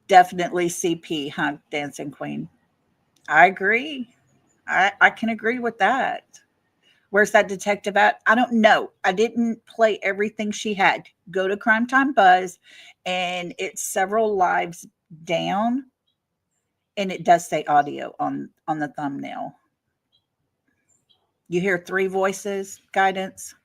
Definitely CP, huh, Dancing Queen? I agree. I can agree with that. Where's that detective at? I don't know. I didn't play everything she had. Go to Crime Time Buzz, and it's several lives down, and it does say audio on the thumbnail. You hear 3 voices, guidance.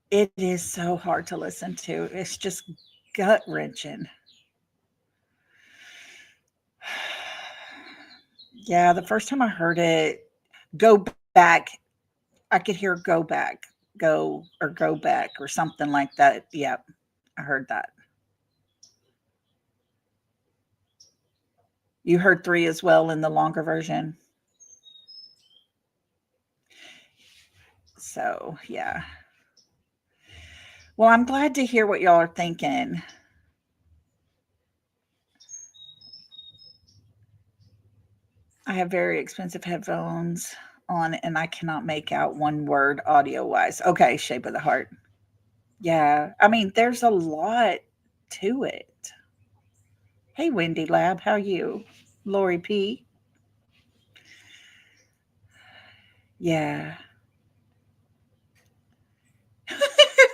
It is so hard to listen to. It's just gut wrenching. Yeah, the first time I heard it, go back, I could hear go back, go back or something like that. Yep, I heard that. You heard 3 as well in the longer version. So, yeah. Well, I'm glad to hear what y'all are thinking. I have very expensive headphones on and I cannot make out one word audio wise. Okay, Shape of the Heart. Yeah, I mean, there's a lot to it. Hey, Wendy Lab, how are you? Lori P. Yeah.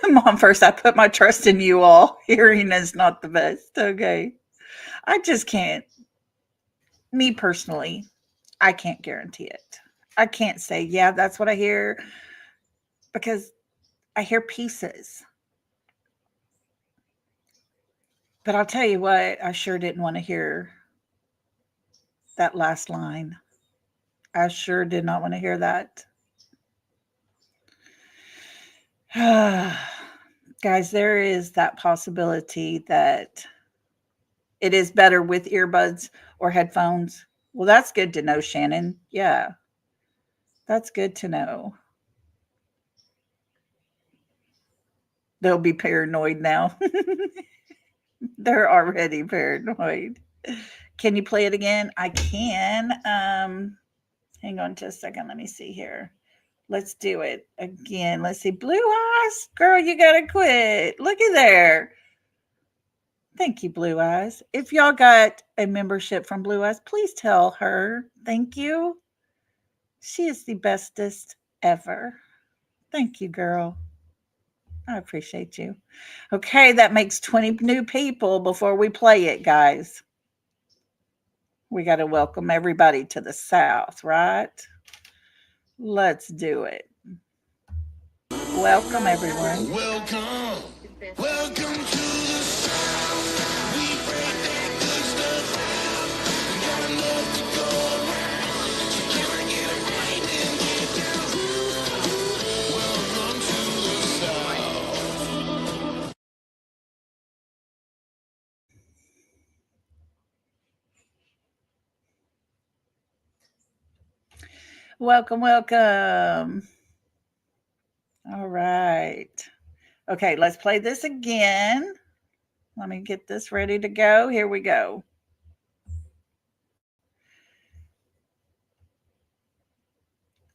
Mom first, I put my trust in you all. Hearing is not the best. Okay. I just can't, me personally, I can't guarantee it. I can't say, yeah, that's what I hear because I hear pieces. But I'll tell you what, I sure didn't want to hear that last line. I sure did not want to hear that. Guys, there is that possibility that it is better with earbuds or headphones. Well, that's good to know, Shannon. Yeah, that's good to know. They'll be paranoid now. They're already paranoid. Can you play it again? I can. Hang on just a second. Let me see here. Let's do it again. Let's see. Blue Eyes, girl, you gotta quit. Looky there. Thank you, Blue Eyes. If y'all got a membership from Blue Eyes, please tell her thank you. She is the bestest ever. Thank you, girl. I appreciate you. Okay, that makes 20 new people before we play it, guys. We got to welcome everybody to the South, right? Let's do it. Welcome, everyone. Welcome, welcome to the South. We break that good stuff down. We got enough to go around. So can I get a right and get down? Welcome to the South. Welcome, welcome. All right. Okay, let's play this again. Let me get this ready to go. Here we go.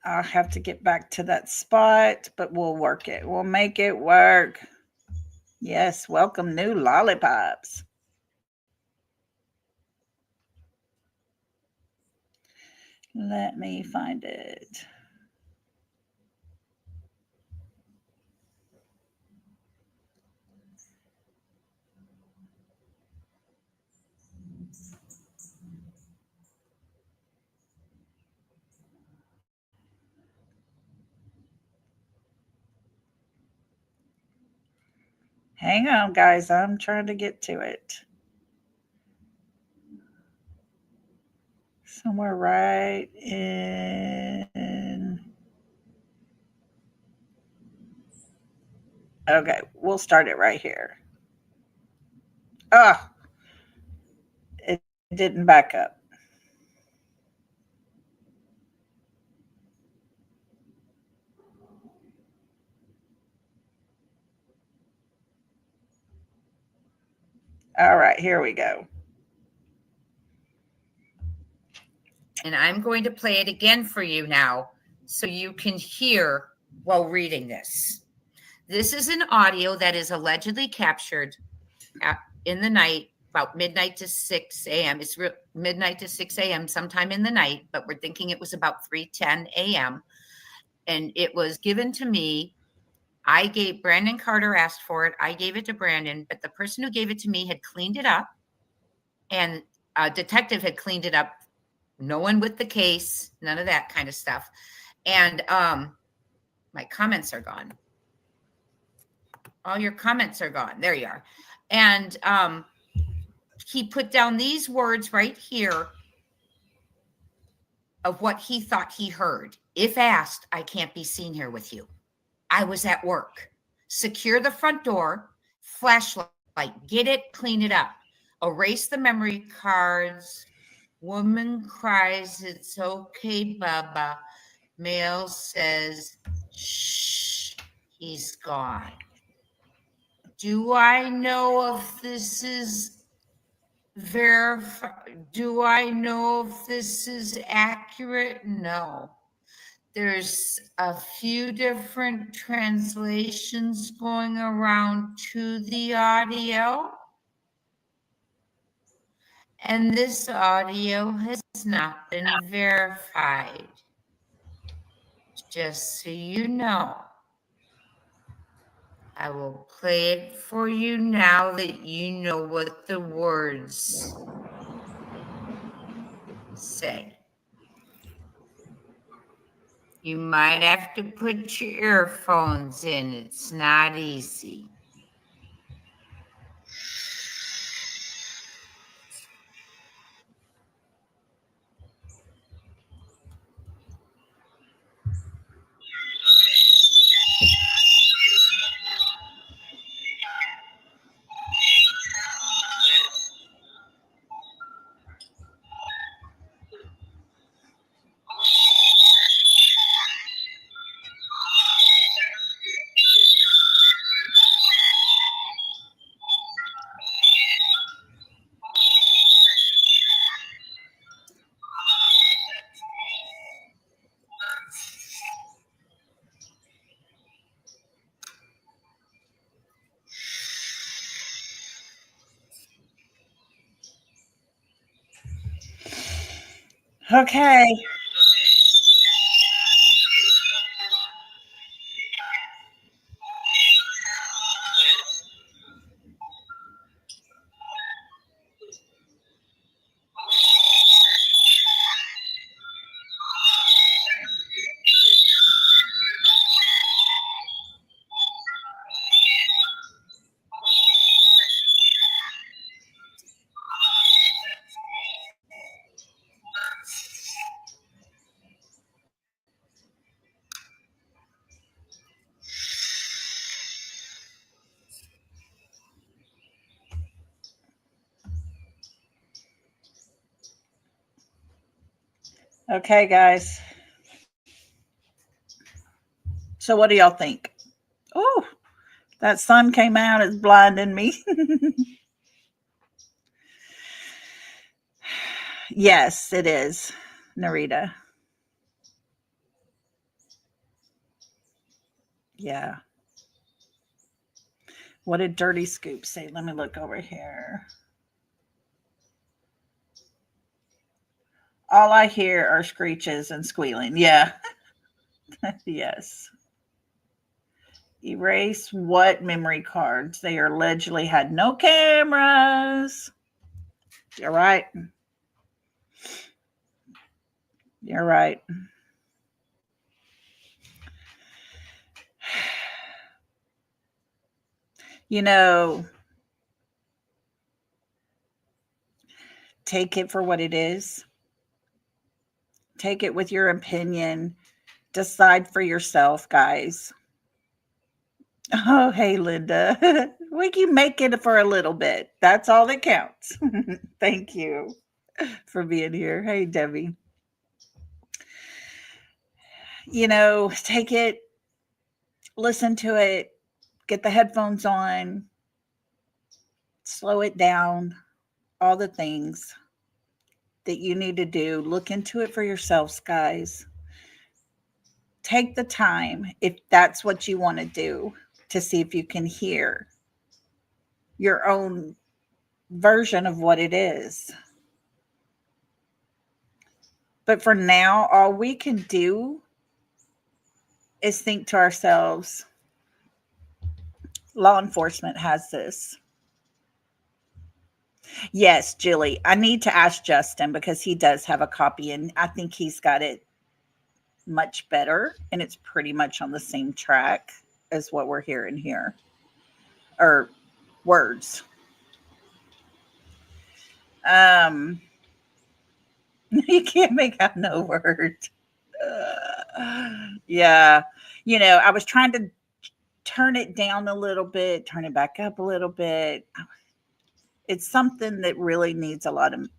I'll have to get back to that spot, but we'll work it. We'll make it work. Yes, welcome new lollipops. Let me find it. Hang on, guys. I'm trying to get to it. Somewhere right in. Okay, we'll start it right here. Oh, it didn't back up. All right, here we go. And I'm going to play it again for you now so you can hear while reading this. This is an audio that is allegedly captured in the night, about midnight to 6 a.m. It's midnight to 6 a.m. sometime in the night, but we're thinking it was about 3:10 a.m. And it was given to me. Brandon Carter asked for it. I gave it to Brandon, but the person who gave it to me had cleaned it up, and a detective had cleaned it up No one with the case, none of that kind of stuff. And my comments are gone. All your comments are gone. There you are. And he put down these words right here of what he thought he heard. If asked, I can't be seen here with you. I was at work. Secure the front door, flashlight, get it, clean it up, erase the memory cards. Woman cries, it's okay, Baba. Male says, shh, he's gone. Do I know if this is do I know if this is accurate? No. There's a few different translations going around to the audio. And this audio has not been verified. Just so you know. I will play it for you now that you know what the words say. You might have to put your earphones in. It's not easy. Okay. Okay, guys. So what do y'all think? Oh, that sun came out. It's blinding me. Yes, it is, Narita. Yeah. What did Dirty Scoop say? Let me look over here. All I hear are screeches and squealing. Yeah. Yes. Erase what memory cards? They allegedly had no cameras. You're right. You're right. You know, take it for what it is. Take it with your opinion. Decide for yourself, guys. Oh, hey, Linda. We can make it for a little bit. That's all that counts. Thank you for being here. Hey, Debbie. You know, take it, listen to it, get the headphones on, slow it down, all the things that you need to do. Look into it for yourselves, guys. Take the time, if that's what you want to do, to see if you can hear your own version of what it is. But for now, all we can do is think to ourselves, law enforcement has this. Yes, Julie. I need to ask Justin because he does have a copy and I think he's got it much better and it's pretty much on the same track as what we're hearing here. Or words. Um you can't make out no word. Yeah. I was trying to turn it down a little bit, turn it back up a little bit. It's something that really needs a lot of,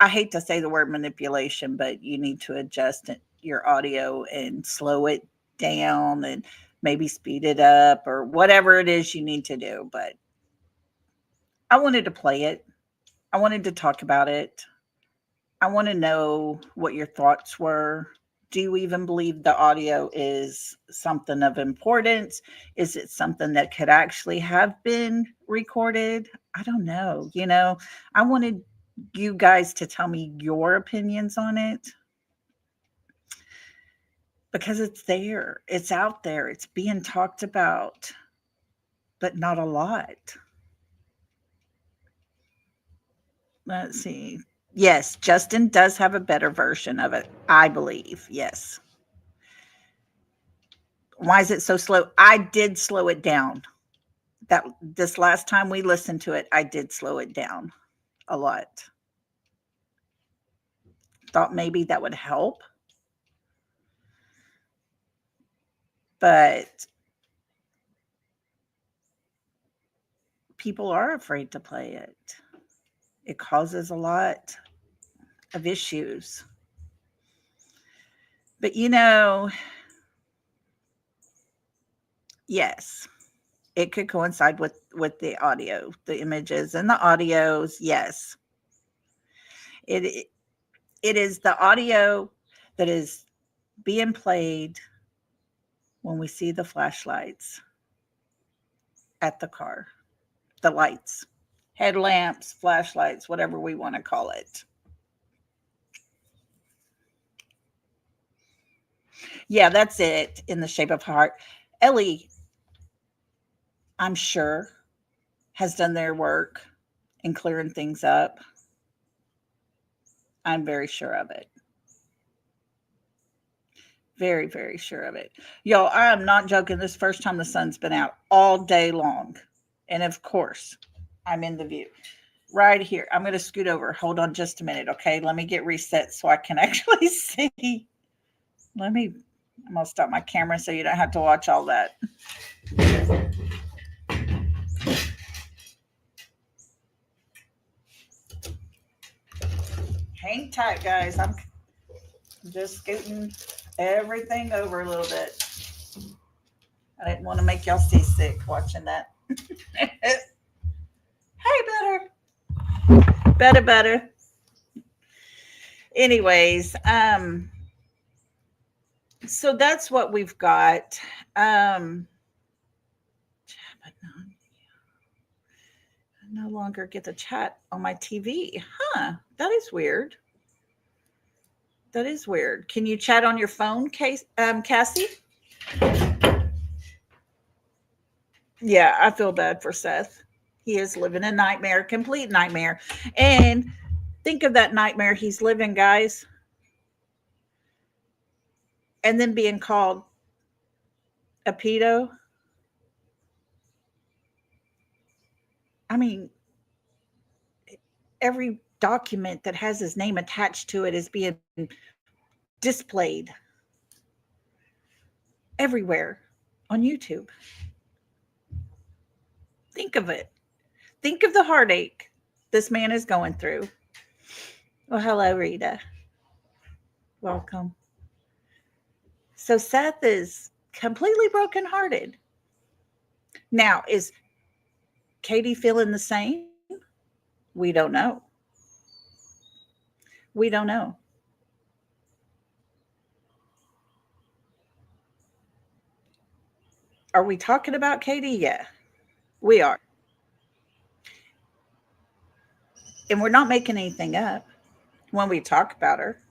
I hate to say the word manipulation, but you need to adjust your audio and slow it down and maybe speed it up or whatever it is you need to do. But I wanted to play it. I wanted to talk about it. I want to know what your thoughts were. Do you even believe the audio is something of importance? Is it something that could actually have been recorded? I don't know. I wanted you guys to tell me your opinions on it because it's there, it's out there, it's being talked about, but not a lot. Let's see. Yes, Justin does have a better version of it, I believe. Yes. Why is it so slow? I did slow it down. That this last time we listened to it, I did slow it down a lot. Thought maybe that would help. But people are afraid to play it. It causes a lot of issues. But yes, it could coincide with the audio, the images and the audios. Yes, it is the audio that is being played when we see the flashlights at the car, the lights, headlamps, flashlights, whatever we want to call it. Yeah, that's it, in the shape of heart. Ellie, I'm sure, has done their work in clearing things up. I'm very sure of it. Very, very sure of it. Y'all, I am not joking. This first time the sun's been out all day long. And of course, I'm in the view right here. I'm going to scoot over. Hold on just a minute. Okay. Let me get reset so I can actually see. I'm going to stop my camera so you don't have to watch all that. Hang tight, guys. I'm just scooting everything over a little bit. I didn't want to make y'all seasick watching that. Hey, better. Anyways, so that's what we've got. No longer get the chat on my TV. Huh, that is weird. That is weird. Can you chat on your phone, Cassie? Yeah, I feel bad for Seth. He is living a nightmare, complete nightmare. And think of that nightmare he's living, guys. And then being called a pedo. I mean, every document that has his name attached to it is being displayed everywhere on YouTube. Think of it. Think of the heartache this man is going through. Well, hello, Rita. Welcome. So Seth is completely brokenhearted. Now, is Katie feeling the same? We don't know. We don't know. Are we talking about Katie? Yeah, we are. And we're not making anything up when we talk about her.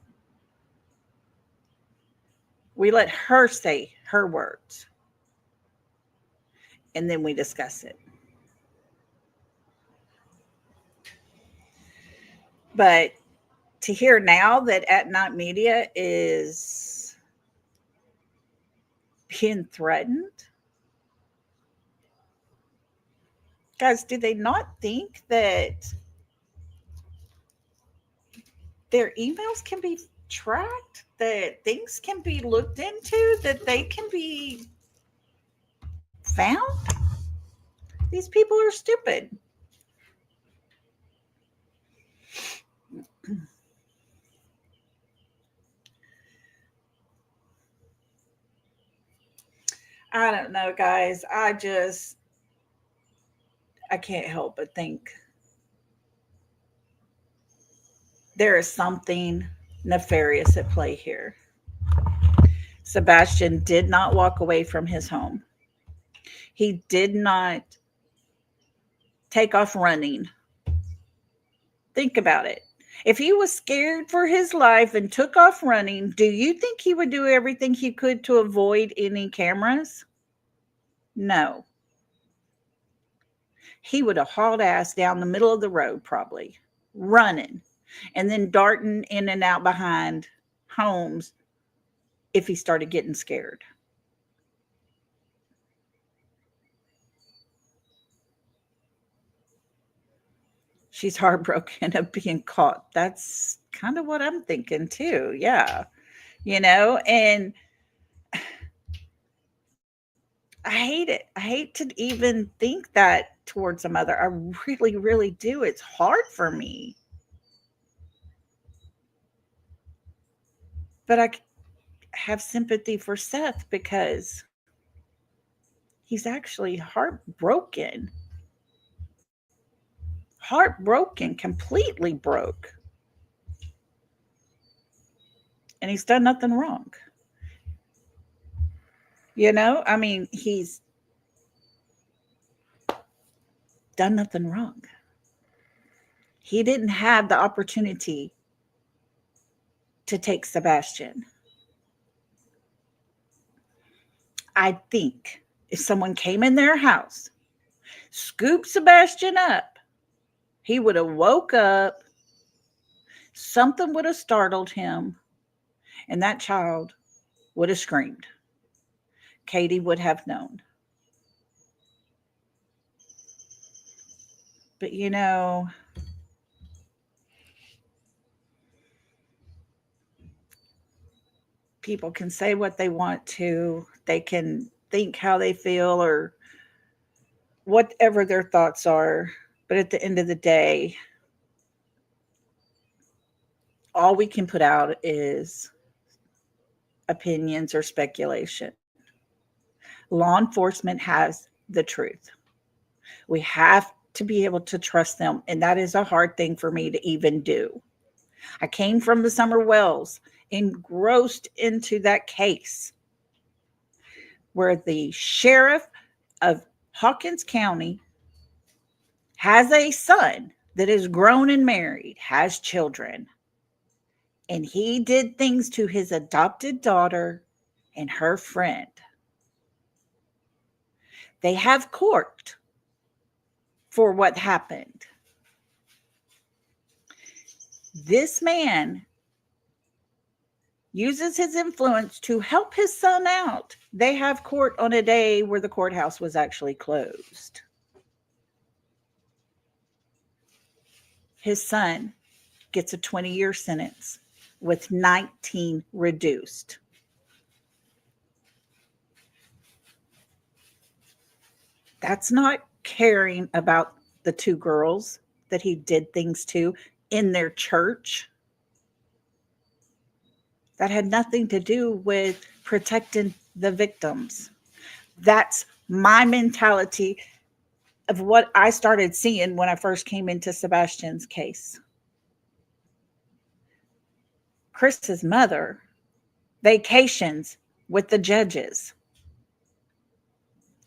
We let her say her words. And then we discuss it. But to hear now that At Night Media is being threatened, guys, do they not think that their emails can be tracked, that things can be looked into, that they can be found? These people are stupid. I don't know, guys. I can't help but think there is something nefarious at play here. Sebastian did not walk away from his home. He did not take off running. Think about it. If he was scared for his life and took off running, do you think he would do everything he could to avoid any cameras? No. He would have hauled ass down the middle of the road, probably running, and then darting in and out behind homes if he started getting scared. She's heartbroken of being caught. That's kind of what I'm thinking too. Yeah. And I hate it. I hate to even think that towards a mother. I really, really do. It's hard for me. But I have sympathy for Seth because he's actually heartbroken. Heartbroken, completely broke. And he's done nothing wrong. He's done nothing wrong. He didn't have the opportunity to take Sebastian. I think if someone came in their house, scooped Sebastian up, he would have woke up, something would have startled him, and that child would have screamed. Katie would have known. But people can say what they want to. They can think how they feel or whatever their thoughts are. But at the end of the day, all we can put out is opinions or speculation. Law enforcement has the truth. We have to be able to trust them. And that is a hard thing for me to even do. I came from the Summer Wells, engrossed into that case where the sheriff of Hawkins County has a son that is grown and married, has children. And he did things to his adopted daughter and her friend. They have court for what happened. This man uses his influence to help his son out. They have court on a day where the courthouse was actually closed. His son gets a 20-year sentence with 19 reduced. That's not caring about the two girls that he did things to in their church. That had nothing to do with protecting the victims. That's my mentality of what I started seeing when I first came into Sebastian's case. Chris's mother vacations with the judges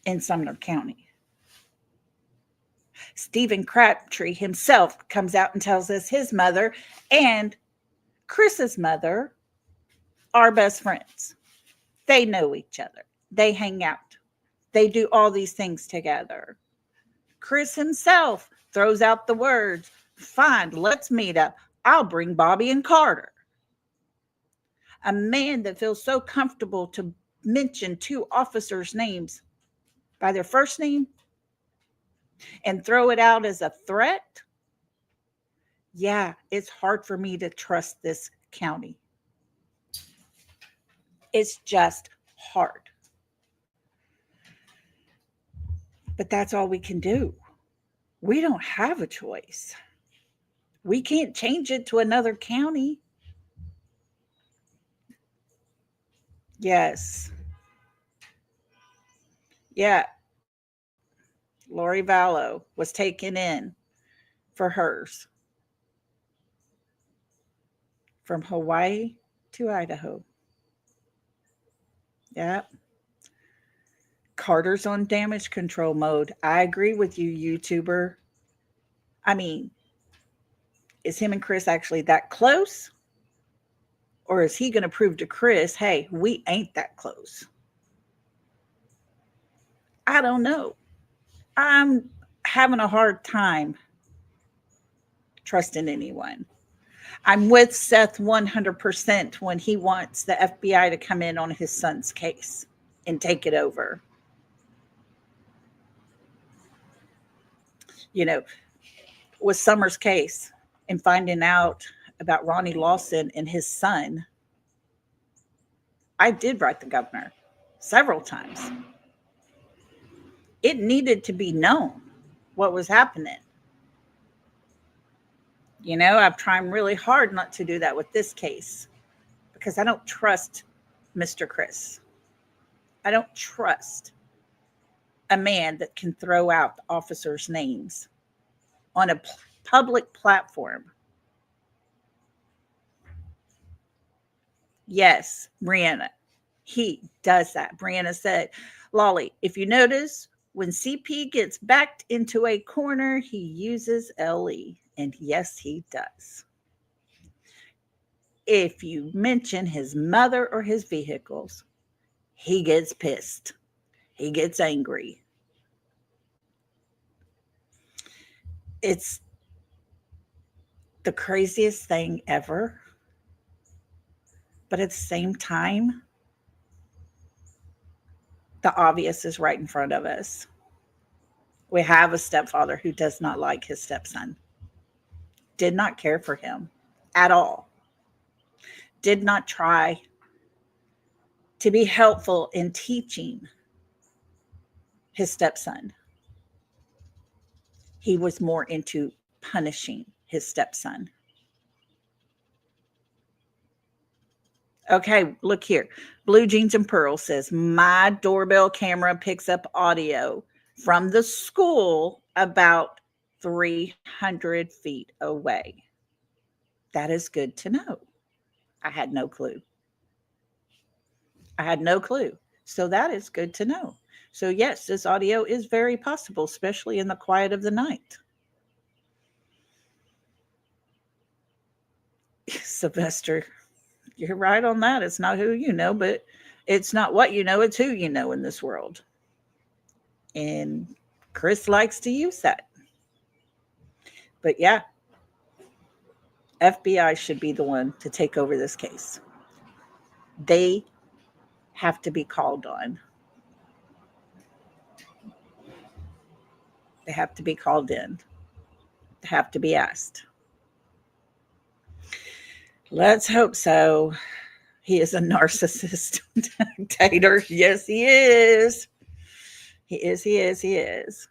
in Sumner County. Stephen Crabtree himself comes out and tells us his mother and Chris's mother are best friends. They know each other. They hang out. They do all these things together. Chris himself throws out the words, fine, let's meet up. I'll bring Bobby and Carter. A man that feels so comfortable to mention two officers' names by their first name and throw it out as a threat. Yeah, it's hard for me to trust this county. It's just hard. But that's all we can do. We don't have a choice. We can't change it to another county. Yes. Yeah. Lori Vallow was taken in for hers from Hawaii to Idaho. Yeah. Carter's on damage control mode. I agree with you, YouTuber. I mean, is him and Chris actually that close? Or is he going to prove to Chris, hey, we ain't that close? I don't know. I'm having a hard time trusting anyone. I'm with Seth 100% when he wants the FBI to come in on his son's case and take it over. You know, with Summer's case and finding out about Ronnie Lawson and his son, I did write the governor several times. It needed to be known what was happening. You know, I'm trying really hard not to do that with this case because I don't trust Mr. Chris. I don't trust a man that can throw out the officers' names on a public platform. Yes, Brianna, he does that. Brianna said, Lolly, if you notice, when CP gets backed into a corner, he uses LE. And yes, he does. If you mention his mother or his vehicles, he gets pissed. He gets angry. It's the craziest thing ever. But at the same time, the obvious is right in front of us. We have a stepfather who does not like his stepson, did not care for him at all, did not try to be helpful in teaching his stepson. He was more into punishing his stepson. Okay, look here. Blue Jeans and Pearl says, my doorbell camera picks up audio from the school about 300 feet away. That is good to know. I had no clue. So that is good to know. So yes, this audio is very possible, especially in the quiet of the night. Sylvester, you're right on that. It's not who you know, but it's not what you know, it's who you know in this world. And Chris likes to use that. But yeah, FBI should be the one to take over this case. They have to be called on. They have to be called in. They have to be asked. Let's hope so. He is a narcissist dictator. Yes, he is. He is.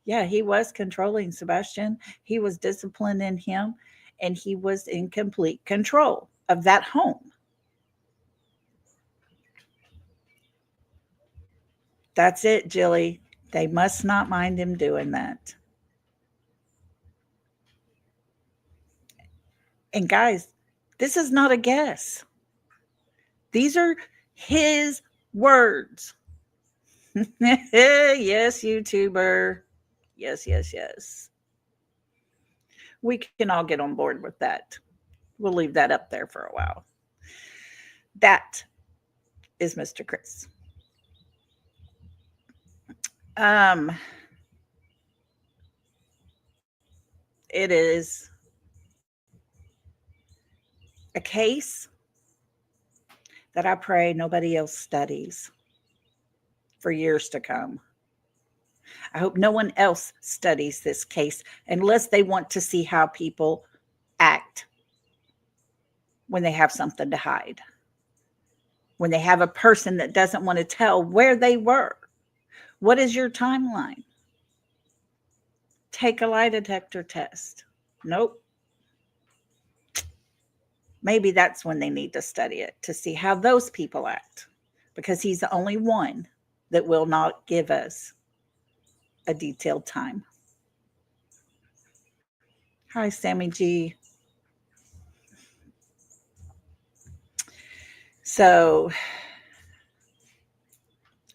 Yeah, he was controlling Sebastian. He was disciplining him, and he was in complete control of that home. That's it, Jilly. They must not mind him doing that. And guys, this is not a guess. These are his words. Yes, YouTuber. Yes. We can all get on board with that. We'll leave that up there for a while. That is Mr. Chris. It is a case that I pray nobody else studies for years to come. I hope no one else studies this case unless they want to see how people act when they have something to hide, when they have a person that doesn't want to tell where they were. What is your timeline? Take a lie detector test. Nope. Maybe that's when they need to study it, to see how those people act, because he's the only one that will not give us a detailed time. Hi, Sammy G. So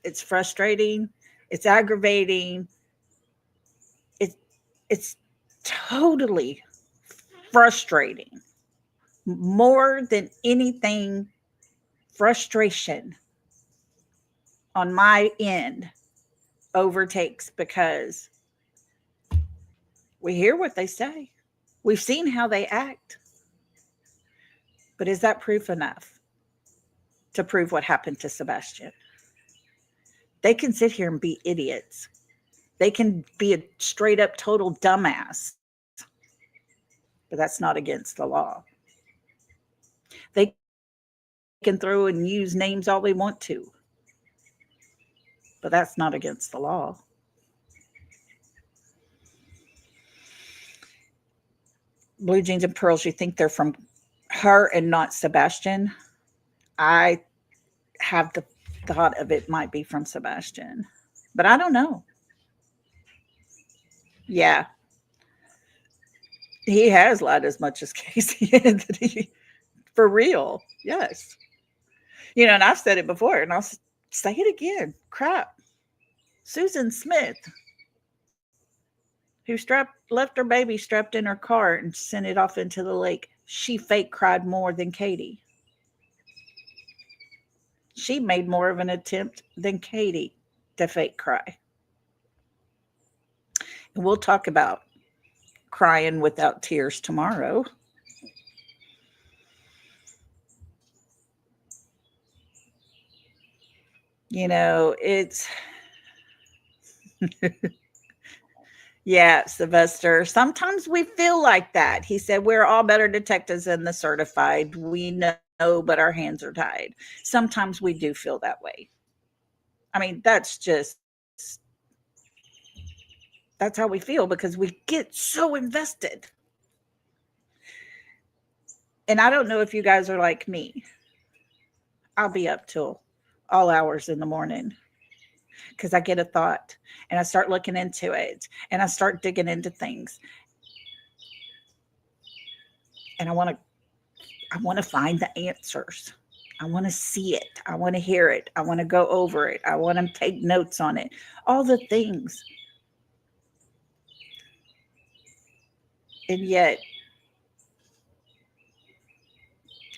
it's frustrating. It's aggravating. It's totally frustrating. More than anything, frustration on my end overtakes, because we hear what they say. We've seen how they act. But is that proof enough to prove what happened to Sebastian? They can sit here and be idiots. They can be a straight up total dumbass. But that's not against the law. They can throw and use names all they want to. But that's not against the law. Blue Jeans and Pearls, you think they're from her and not Sebastian? I have the thought of it might be from Sebastian, but I don't know. Yeah. He has lied as much as Casey Anthony. For real. Yes. You know, and I've said it before, and I'll say it again. Crap. Susan Smith, who left her baby strapped in her car and sent it off into the lake, she fake cried more than Katie. She made more of an attempt than Katie to fake cry. And we'll talk about crying without tears tomorrow. You know, it's... Yeah, Sylvester. Sometimes we feel like that. He said, we're all better detectives than the certified. We know, but our hands are tied. Sometimes we do feel that way. I mean, that's how we feel, because we get so invested. And I don't know if you guys are like me. I'll be up till all hours in the morning, because I get a thought and I start looking into it and I start digging into things. And I want to find the answers. I want to see it. I want to hear it. I want to go over it. I want to take notes on it. All the things. And yet,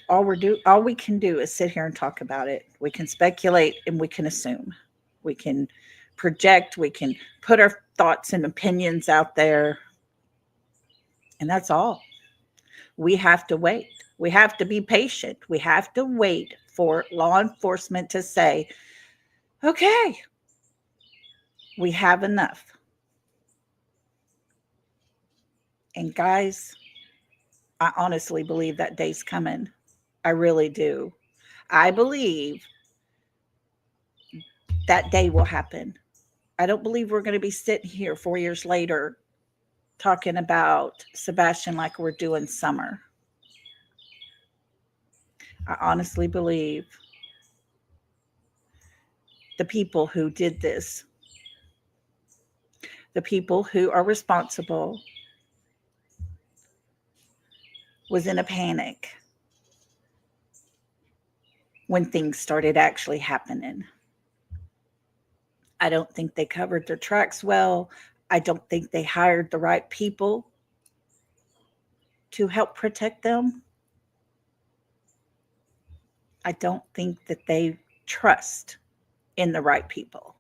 all we can do is sit here and talk about it. We can speculate and we can assume. We can project. We can put our thoughts and opinions out there. And that's all. We have to wait. We have to be patient. We have to wait for law enforcement to say, okay, we have enough. And guys, I honestly believe that day's coming. I really do. I believe that day will happen. I don't believe we're going to be sitting here 4 years later talking about Sebastian like we're doing Summer. I honestly believe the people who did this, the people who are responsible, was in a panic when things started actually happening. I don't think they covered their tracks well. I don't think they hired the right people to help protect them. I don't think that they trust in the right people.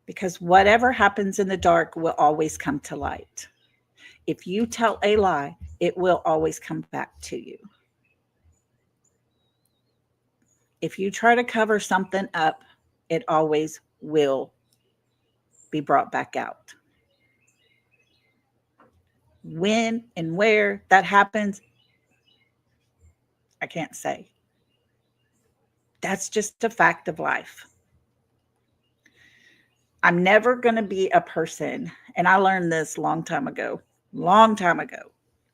Because whatever happens in the dark will always come to light. If you tell a lie, it will always come back to you. If you try to cover something up, it always will be brought back out. When and where that happens, I can't say. That's just a fact of life. I'm never going to be a person, and I learned this long time ago.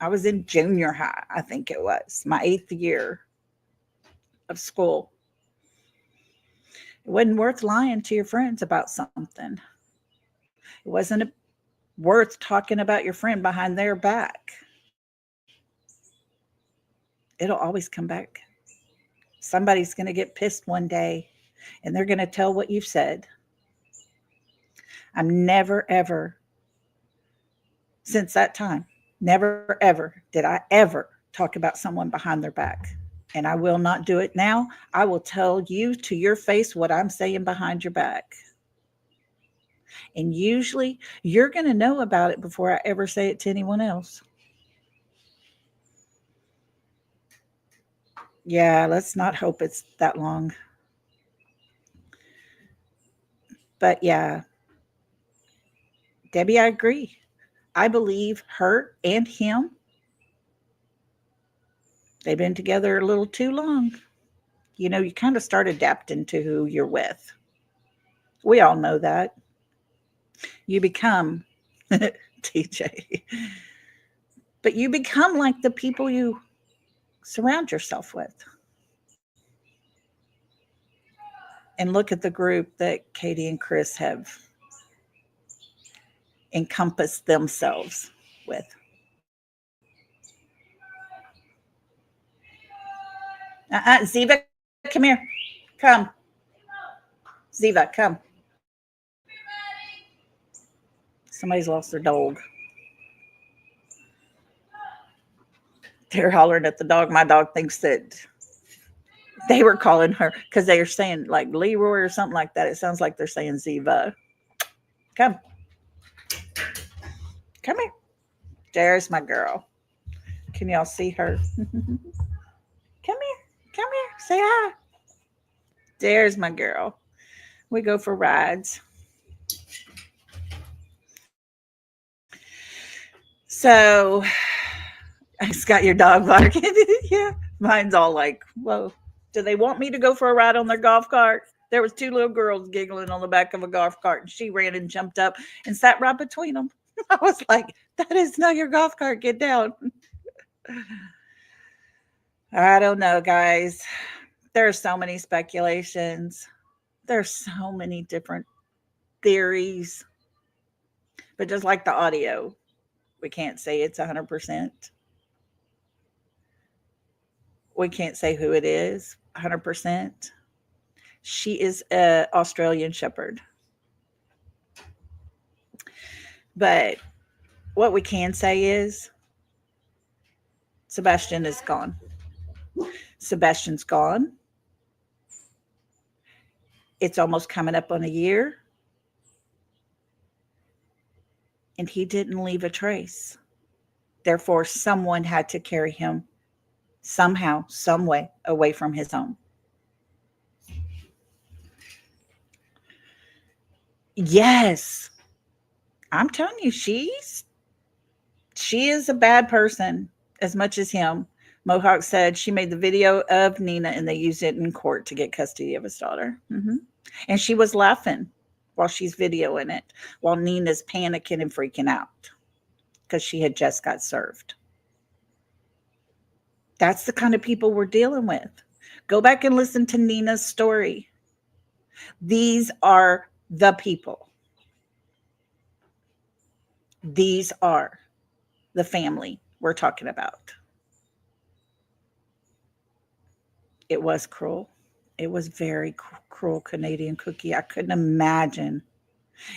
I was in junior high, I think it was, my 8th year of school. It wasn't worth lying to your friends about something. It wasn't worth talking about your friend behind their back. It'll always come back. Somebody's going to get pissed one day and they're going to tell what you've said. I'm never, ever, since that time, never, ever did I ever talk about someone behind their back. And I will not do it now. I will tell you to your face what I'm saying behind your back. And usually you're going to know about it before I ever say it to anyone else. Yeah, let's not hope it's that long. But yeah, Debbie, I agree. I believe her and him, they've been together a little too long. You know, you kind of start adapting to who you're with. We all know that. You become, TJ, but you become like the people you surround yourself with. And look at the group that Katie and Chris have encompassed themselves with. Ziva, come here. Come. Ziva, come. Somebody's lost their dog. They're hollering at the dog. My dog thinks that they were calling her because they are saying like Leroy or something like that. It sounds like they're saying Ziva. Come. Come here. There's my girl. Can y'all see her? Come here. Come here. Say hi. There's my girl. We go for rides. So, it's got your dog barking. Yeah. Mine's all like, whoa. Do they want me to go for a ride on their golf cart? There was 2 little girls giggling on the back of a golf cart, and she ran and jumped up and sat right between them. I was like, that is not your golf cart. Get down. I don't know, guys. There are so many speculations. There's so many different theories. But just like the audio, we can't say it's 100%. We can't say who it is 100%. She is an Australian Shepherd. But what we can say is Sebastian is gone. Sebastian's gone. It's almost coming up on a year. And he didn't leave a trace. Therefore, someone had to carry him somehow, some way away from his home. Yes. I'm telling you, she is a bad person as much as him. Mohawk said she made the video of Nina and they used it in court to get custody of his daughter. Mm-hmm. And she was laughing while she's videoing it, while Nina's panicking and freaking out because she had just got served. That's the kind of people we're dealing with. Go back and listen to Nina's story. These are the people. These are the family we're talking about. It was cruel. It was very cruel, Canadian Cookie. I couldn't imagine.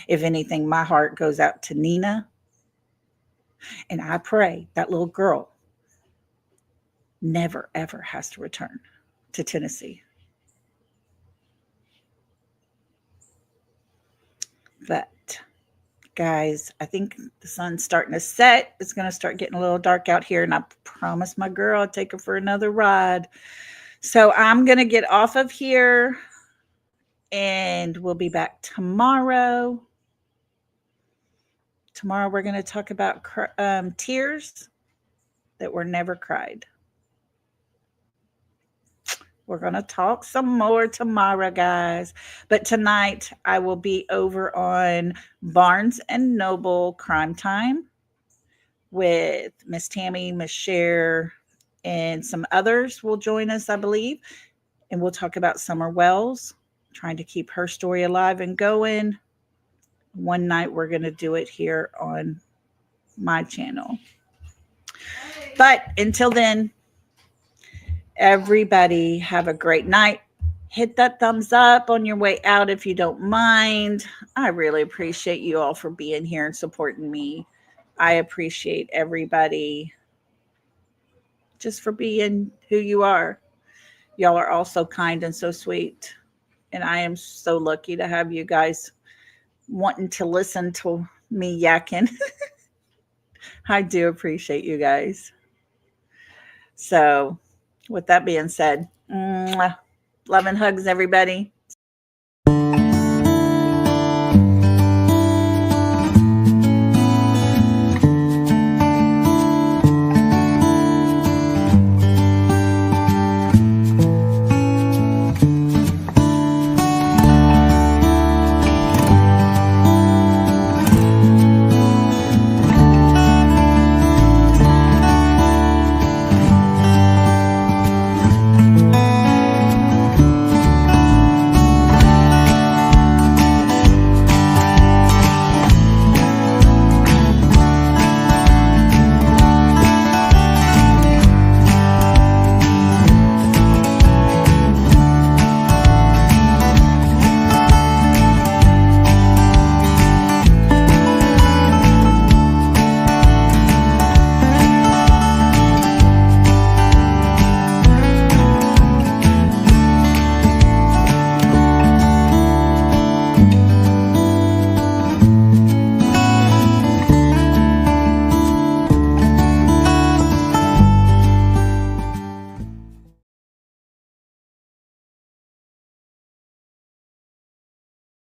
If anything, my heart goes out to Nina. And I pray that little girl never, ever has to return to Tennessee. But guys, I think the sun's starting to set. It's going to start getting a little dark out here. And I promised my girl I'd take her for another ride. So I'm going to get off of here. And we'll be back tomorrow. Tomorrow we're going to talk about tears that were never cried. We're going to talk some more tomorrow, guys. But tonight I will be over on Barnes and Noble Crime Time with Miss Tammy, Miss Cher, and some others will join us, I believe. And we'll talk about Summer Wells, trying to keep her story alive and going. One night we're going to do it here on my channel. But until then, everybody have a great night. Hit that thumbs up on your way out if you don't mind. I really appreciate you all for being here and supporting me. I appreciate everybody just for being who you are. Y'all are all so kind and so sweet. And I am so lucky to have you guys wanting to listen to me yakking. I do appreciate you guys. So with that being said, love and hugs, everybody.